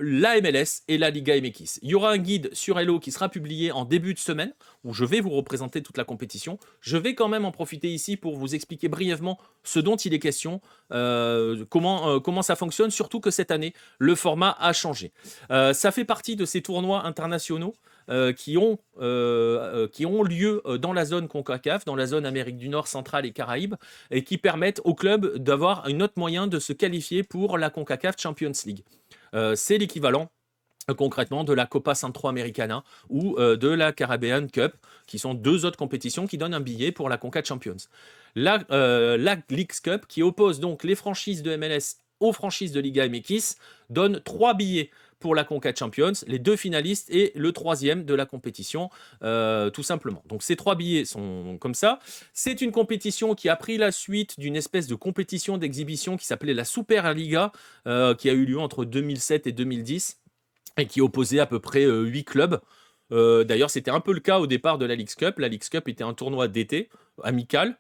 la MLS et la Liga MX. Il y aura un guide sur Hello qui sera publié en début de semaine, où je vais vous représenter toute la compétition. Je vais quand même en profiter ici pour vous expliquer brièvement ce dont il est question, comment ça fonctionne, surtout que cette année, le format a changé. Ça fait partie de ces tournois internationaux qui ont lieu dans la zone CONCACAF, dans la zone Amérique du Nord, centrale et Caraïbes, et qui permettent aux clubs d'avoir un autre moyen de se qualifier pour la CONCACAF Champions League. C'est l'équivalent concrètement de la Copa Centroamericana ou de la Caribbean Cup, qui sont deux autres compétitions qui donnent un billet pour la CONCACAF Champions. La Leagues Cup, qui oppose donc les franchises de MLS aux franchises de Liga MX, donne 3 billets pour la CONCACAF Champions, les 2 finalistes et le 3e de la compétition, tout simplement. Donc ces 3 billets sont comme ça. C'est une compétition qui a pris la suite d'une espèce de compétition d'exhibition qui s'appelait la Superliga, qui a eu lieu entre 2007 et 2010, et qui opposait à peu près 8 clubs. D'ailleurs, c'était un peu le cas au départ de la Leagues Cup. La Leagues Cup était un tournoi d'été, amical,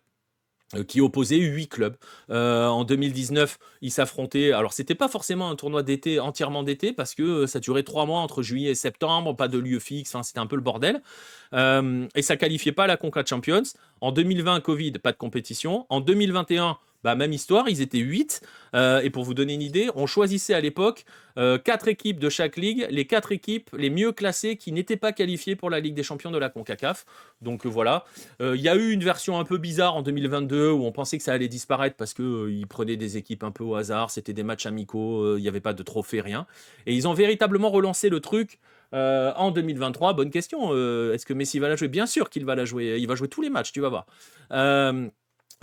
qui opposait 8 clubs. En 2019, ils s'affrontaient. Alors, c'était pas forcément un tournoi d'été, entièrement d'été, parce que ça durait 3 mois entre juillet et septembre, pas de lieu fixe, enfin, c'était un peu le bordel. Et ça qualifiait pas à la CONCACAF Champions. En 2020, Covid, pas de compétition. En 2021, même histoire, ils étaient 8. Et pour vous donner une idée, on choisissait à l'époque 4 équipes de chaque ligue, les 4 équipes les mieux classées qui n'étaient pas qualifiées pour la Ligue des Champions de la CONCACAF. Donc voilà. Il y a eu une version un peu bizarre en 2022 où on pensait que ça allait disparaître parce qu'ils prenaient des équipes un peu au hasard, c'était des matchs amicaux, il n'y avait pas de trophée, rien. Et ils ont véritablement relancé le truc en 2023. Bonne question. Est-ce que Messi va la jouer? Bien sûr qu'il va la jouer. Il va jouer tous les matchs, tu vas voir.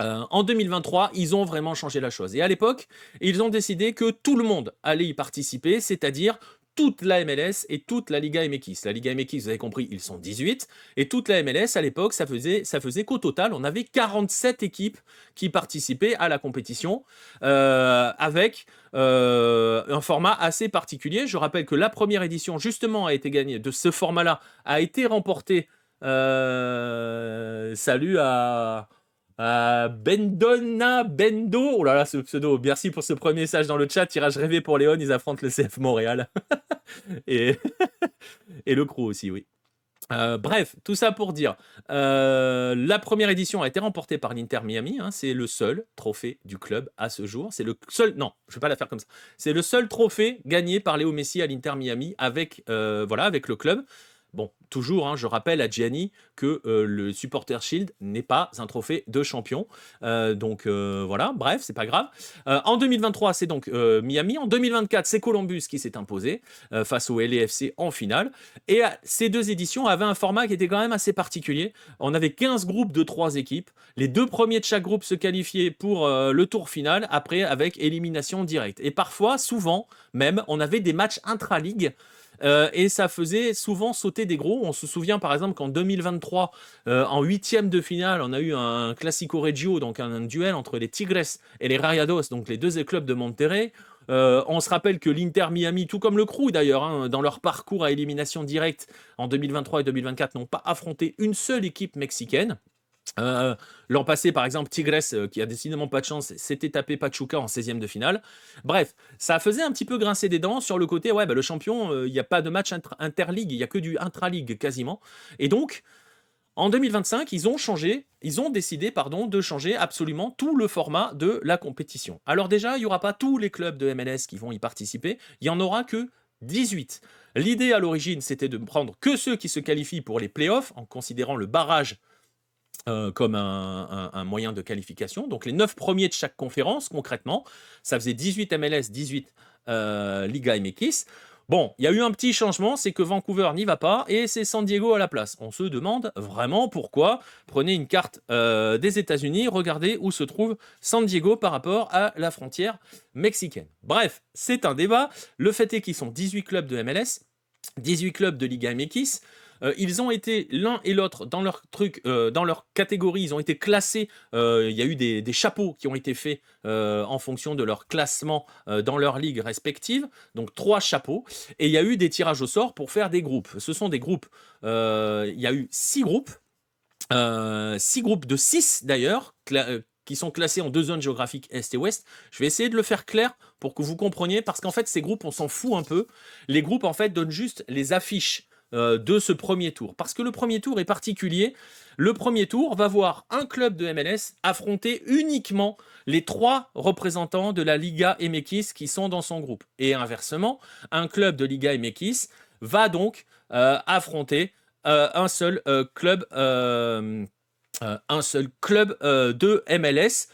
En 2023, ils ont vraiment changé la chose. Et à l'époque, ils ont décidé que tout le monde allait y participer, c'est-à-dire toute la MLS et toute la Liga MX. La Liga MX, vous avez compris, ils sont 18. Et toute la MLS, à l'époque, ça faisait qu'au total, on avait 47 équipes qui participaient à la compétition, avec un format assez particulier. Je rappelle que la première édition, justement, a été gagnée de ce format-là, a été remportée. Salut à Bendona Bendo. Oh là là, ce pseudo. Merci pour ce premier message dans le chat. Tirage rêvé pour Léon. Ils affrontent le CF Montréal. et, et le crew aussi, oui. Bref, tout ça pour dire, la première édition a été remportée par l'Inter Miami, hein, c'est le seul trophée du club à ce jour, c'est le seul, non, je vais pas la faire comme ça, c'est le seul trophée gagné par Léo Messi à l'Inter Miami avec le club. Bon, toujours, hein, je rappelle à Gianni que le Supporter Shield n'est pas un trophée de champion. Donc voilà, bref, c'est pas grave. En 2023, c'est donc Miami. En 2024, c'est Columbus qui s'est imposé face au LAFC en finale. Et ces 2 éditions avaient un format qui était quand même assez particulier. On avait 15 groupes de 3 équipes. Les 2 premiers de chaque groupe se qualifiaient pour le tour final, après avec élimination directe. Et parfois, souvent même, on avait des matchs intra-ligue. Et ça faisait souvent sauter des gros. On se souvient par exemple qu'en 2023, en 8e de finale, on a eu un Classico Regio, donc un duel entre les Tigres et les Rayados, donc les 2 clubs de Monterrey. On se rappelle que l'Inter Miami, tout comme le Crew d'ailleurs, hein, dans leur parcours à élimination directe en 2023 et 2024, n'ont pas affronté une seule équipe mexicaine. L'an passé, par exemple, Tigres, qui a décidément pas de chance, s'était tapé Pachuca en 16e de finale. Bref, ça faisait un petit peu grincer des dents sur le côté, le champion, il n'y a pas de match interligue, il n'y a que du intraligue quasiment. Et donc, en 2025, ils ont décidé de changer absolument tout le format de la compétition. Alors déjà, il n'y aura pas tous les clubs de MLS qui vont y participer, il n'y en aura que 18. L'idée à l'origine, c'était de prendre que ceux qui se qualifient pour les playoffs, en considérant le barrage comme un moyen de qualification. Donc les 9 premiers de chaque conférence, concrètement, ça faisait 18 MLS, 18 Liga MX. Bon, il y a eu un petit changement, c'est que Vancouver n'y va pas et c'est San Diego à la place. On se demande vraiment pourquoi. Prenez une carte des États-Unis, regardez où se trouve San Diego par rapport à la frontière mexicaine. Bref, c'est un débat. Le fait est qu'ils sont 18 clubs de MLS, 18 clubs de Liga MX. Ils ont été l'un et l'autre dans leur truc, dans leur catégorie, ils ont été classés. Il y a eu des chapeaux qui ont été faits en fonction de leur classement dans leur ligue respective. Donc 3 chapeaux. Et il y a eu des tirages au sort pour faire des groupes. Ce sont des groupes. Il y a eu 6 groupes. 6 groupes de 6 d'ailleurs, qui sont classés en 2 zones géographiques Est et Ouest. Je vais essayer de le faire clair pour que vous compreniez, parce qu'en fait, ces groupes, on s'en fout un peu. Les groupes, en fait, donnent juste les affiches de ce premier tour. Parce que le premier tour est particulier. Le premier tour va voir un club de MLS affronter uniquement les 3 représentants de la Liga MX qui sont dans son groupe. Et inversement, un club de Liga MX va donc affronter un seul club de MLS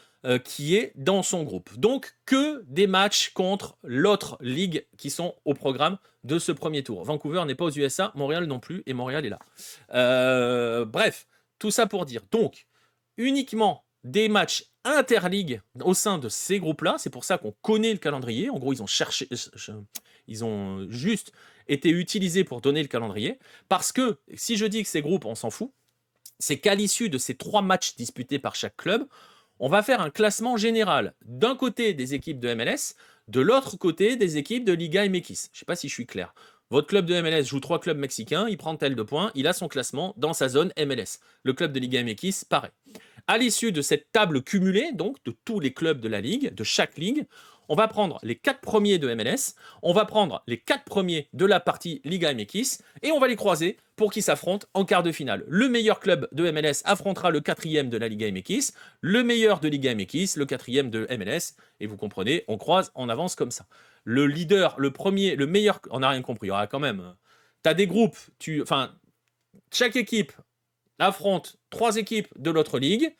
qui est dans son groupe. Donc que des matchs contre l'autre ligue qui sont au programme de ce premier tour. Vancouver n'est pas aux USA, Montréal non plus, et Montréal est là. Bref, tout ça pour dire, donc, uniquement des matchs interligues au sein de ces groupes-là, c'est pour ça qu'on connaît le calendrier. En gros, ils ont juste été utilisés pour donner le calendrier, parce que, si je dis que ces groupes, on s'en fout, c'est qu'à l'issue de ces 3 matchs disputés par chaque club, on va faire un classement général d'un côté des équipes de MLS, de l'autre côté des équipes de Liga MX. Je ne sais pas si je suis clair. Votre club de MLS joue 3 clubs mexicains, il prend tel de points, il a son classement dans sa zone MLS. Le club de Liga MX, pareil. À l'issue de cette table cumulée, donc de tous les clubs de la ligue, de chaque ligue, on va prendre les 4 premiers de MLS, on va prendre les 4 premiers de la partie Liga MX, et on va les croiser pour qu'ils s'affrontent en quart de finale. Le meilleur club de MLS affrontera le 4e de la Liga MX, le meilleur de Liga MX, le 4e de MLS, et vous comprenez, on croise, on avance comme ça. Le leader, le premier, le meilleur, on n'a rien compris, il y aura quand même... Tu as des groupes, chaque équipe affronte 3 équipes de l'autre ligue,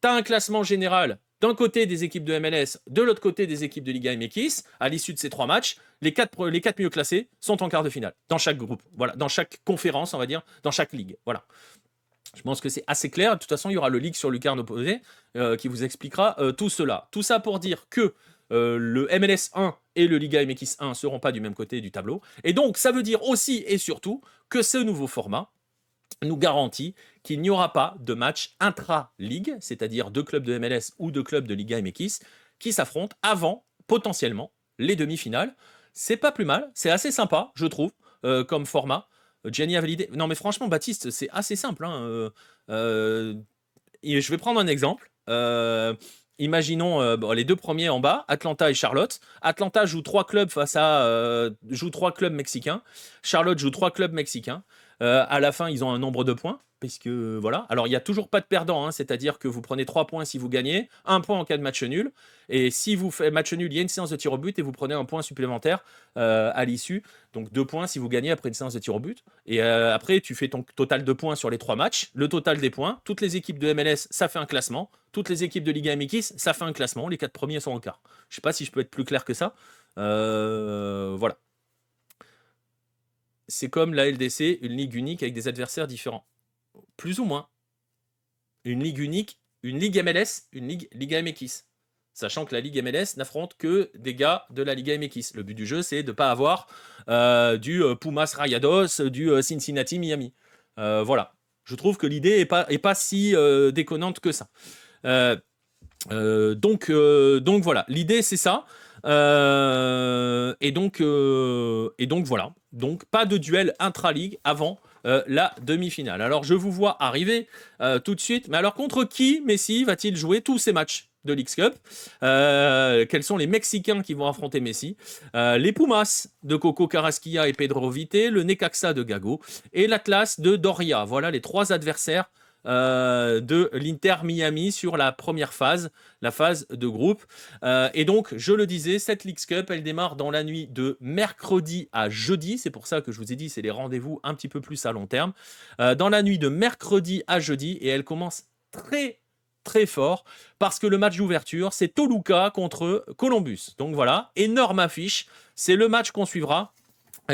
tu as un classement général d'un côté des équipes de MLS, de l'autre côté des équipes de Liga MX. À l'issue de ces 3 matchs, les 4 mieux classés sont en quart de finale, dans chaque groupe, voilà, dans chaque conférence, on va dire, dans chaque ligue. Voilà. Je pense que c'est assez clair. De toute façon, il y aura le league sur lucarne opposé qui vous expliquera tout cela. Tout ça pour dire que le MLS 1 et le Liga MX 1 ne seront pas du même côté du tableau. Et donc, ça veut dire aussi et surtout que ce nouveau format nous garantit qu'il n'y aura pas de match intra-ligue, c'est-à-dire 2 clubs de MLS ou 2 clubs de Liga MX qui s'affrontent avant, potentiellement, les demi-finales. C'est pas plus mal, c'est assez sympa, je trouve, comme format. Gianni a validé. Non, mais franchement, Baptiste, c'est assez simple. Hein. Je vais prendre un exemple. Imaginons les 2 premiers en bas, Atlanta et Charlotte. Atlanta joue 3 clubs joue 3 clubs mexicains. Charlotte joue 3 clubs mexicains. À la fin, ils ont un nombre de points, puisque voilà. Alors, il n'y a toujours pas de perdant, hein, c'est-à-dire que vous prenez 3 points si vous gagnez, 1 point en cas de match nul, et si vous faites match nul, il y a une séance de tir au but et vous prenez un point supplémentaire à l'issue. Donc 2 points si vous gagnez après une séance de tir au but. Et après, tu fais ton total de points sur les 3 matchs, le total des points. Toutes les équipes de MLS, ça fait un classement. Toutes les équipes de Liga MX, ça fait un classement. Les 4 premiers sont en quart. Je ne sais pas si je peux être plus clair que ça. Voilà. C'est comme la LDC, une ligue unique avec des adversaires différents. Plus ou moins. Une ligue unique, une ligue MLS, une ligue Liga MX. Sachant que la ligue MLS n'affronte que des gars de la Liga MX. Le but du jeu, c'est de ne pas avoir du Pumas Rayados, du Cincinnati Miami. Voilà. Je trouve que l'idée est pas si déconnante que ça. Donc voilà. L'idée, c'est ça. Et donc voilà. Donc pas de duel intra-ligue avant la demi-finale. Alors je vous vois arriver tout de suite. Mais alors contre qui Messi va-t-il jouer tous ces matchs de Leagues Cup? Quels sont les Mexicains qui vont affronter Messi? Les Pumas de Coco Carrasquilla et Pedro Vite, le Necaxa de Gago et l'Atlas de Doria. Voilà les 3 adversaires de l'Inter Miami sur la première phase, la phase de groupe. Et donc, je le disais, cette Leagues Cup, elle démarre dans la nuit de mercredi à jeudi. C'est pour ça que je vous ai dit, c'est les rendez-vous un petit peu plus à long terme. Dans la nuit de mercredi à jeudi, et elle commence très fort, parce que le match d'ouverture, c'est Toluca contre Columbus. Donc voilà, énorme affiche. C'est le match qu'on suivra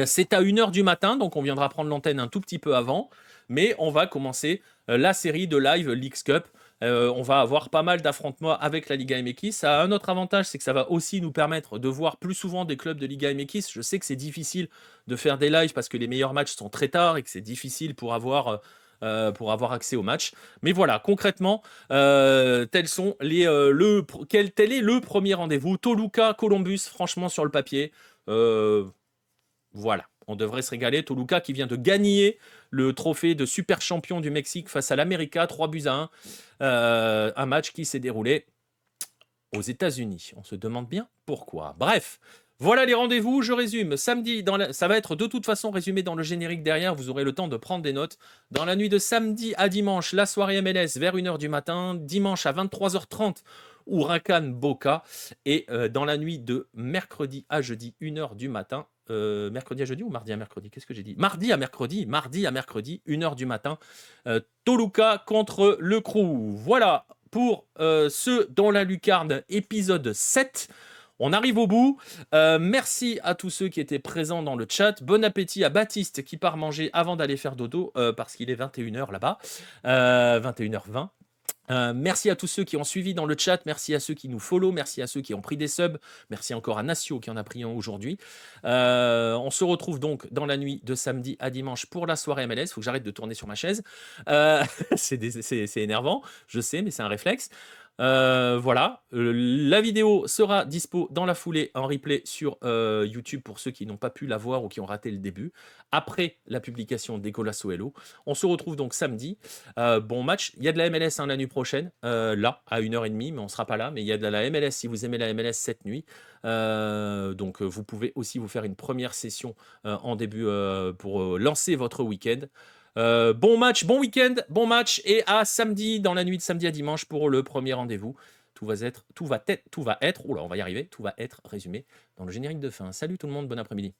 C'est à 1h du matin, donc on viendra prendre l'antenne un tout petit peu avant, mais on va commencer la série de live Leagues Cup. On va avoir pas mal d'affrontements avec la Liga MX. Ça a un autre avantage, c'est que ça va aussi nous permettre de voir plus souvent des clubs de Liga MX. Je sais que c'est difficile de faire des lives parce que les meilleurs matchs sont très tard et que c'est difficile pour avoir accès aux matchs. Mais voilà, concrètement, tel est le premier rendez-vous. Toluca, Columbus, franchement, sur le papier, voilà, on devrait se régaler. Toluca qui vient de gagner le trophée de super champion du Mexique face à l'América, 3-1. Un match qui s'est déroulé aux États-Unis. On se demande bien pourquoi. Bref, voilà les rendez-vous. Je résume. Samedi, ça va être de toute façon résumé dans le générique derrière. Vous aurez le temps de prendre des notes. Dans la nuit de samedi à dimanche, la soirée MLS vers 1h du matin. Dimanche à 23h30. Huracan Boca. Et dans la nuit de mercredi à jeudi, 1h du matin. Mercredi à jeudi ou mardi à mercredi? Qu'est-ce que j'ai dit? Mardi à mercredi, 1h du matin. Toluca contre le Crew. Voilà pour ceux dans la lucarne, épisode 7. On arrive au bout. Merci à tous ceux qui étaient présents dans le chat. Bon appétit à Baptiste qui part manger avant d'aller faire dodo parce qu'il est 21h là-bas. 21h20. Merci à tous ceux qui ont suivi dans le chat, merci à ceux qui nous follow, merci à ceux qui ont pris des subs, merci encore à Nacio qui en a pris un aujourd'hui. On se retrouve donc dans la nuit de samedi à dimanche pour la soirée MLS. Il faut que j'arrête de tourner sur ma chaise. C'est énervant, je sais, mais c'est un réflexe. Voilà, la vidéo sera dispo dans la foulée en replay sur YouTube pour ceux qui n'ont pas pu la voir ou qui ont raté le début, après la publication des Golasso Hello. On se retrouve donc samedi. Bon match, il y a de la MLS la nuit prochaine, là, à 1h30, mais on ne sera pas là, mais il y a de la MLS si vous aimez la MLS cette nuit. Donc vous pouvez aussi vous faire une première session en début pour lancer votre week-end. Bon match, bon week-end, bon match et à samedi, dans la nuit de samedi à dimanche pour le premier rendez-vous. Tout va être, oula, on va y arriver, tout va être résumé dans le générique de fin. Salut tout le monde, bon après-midi.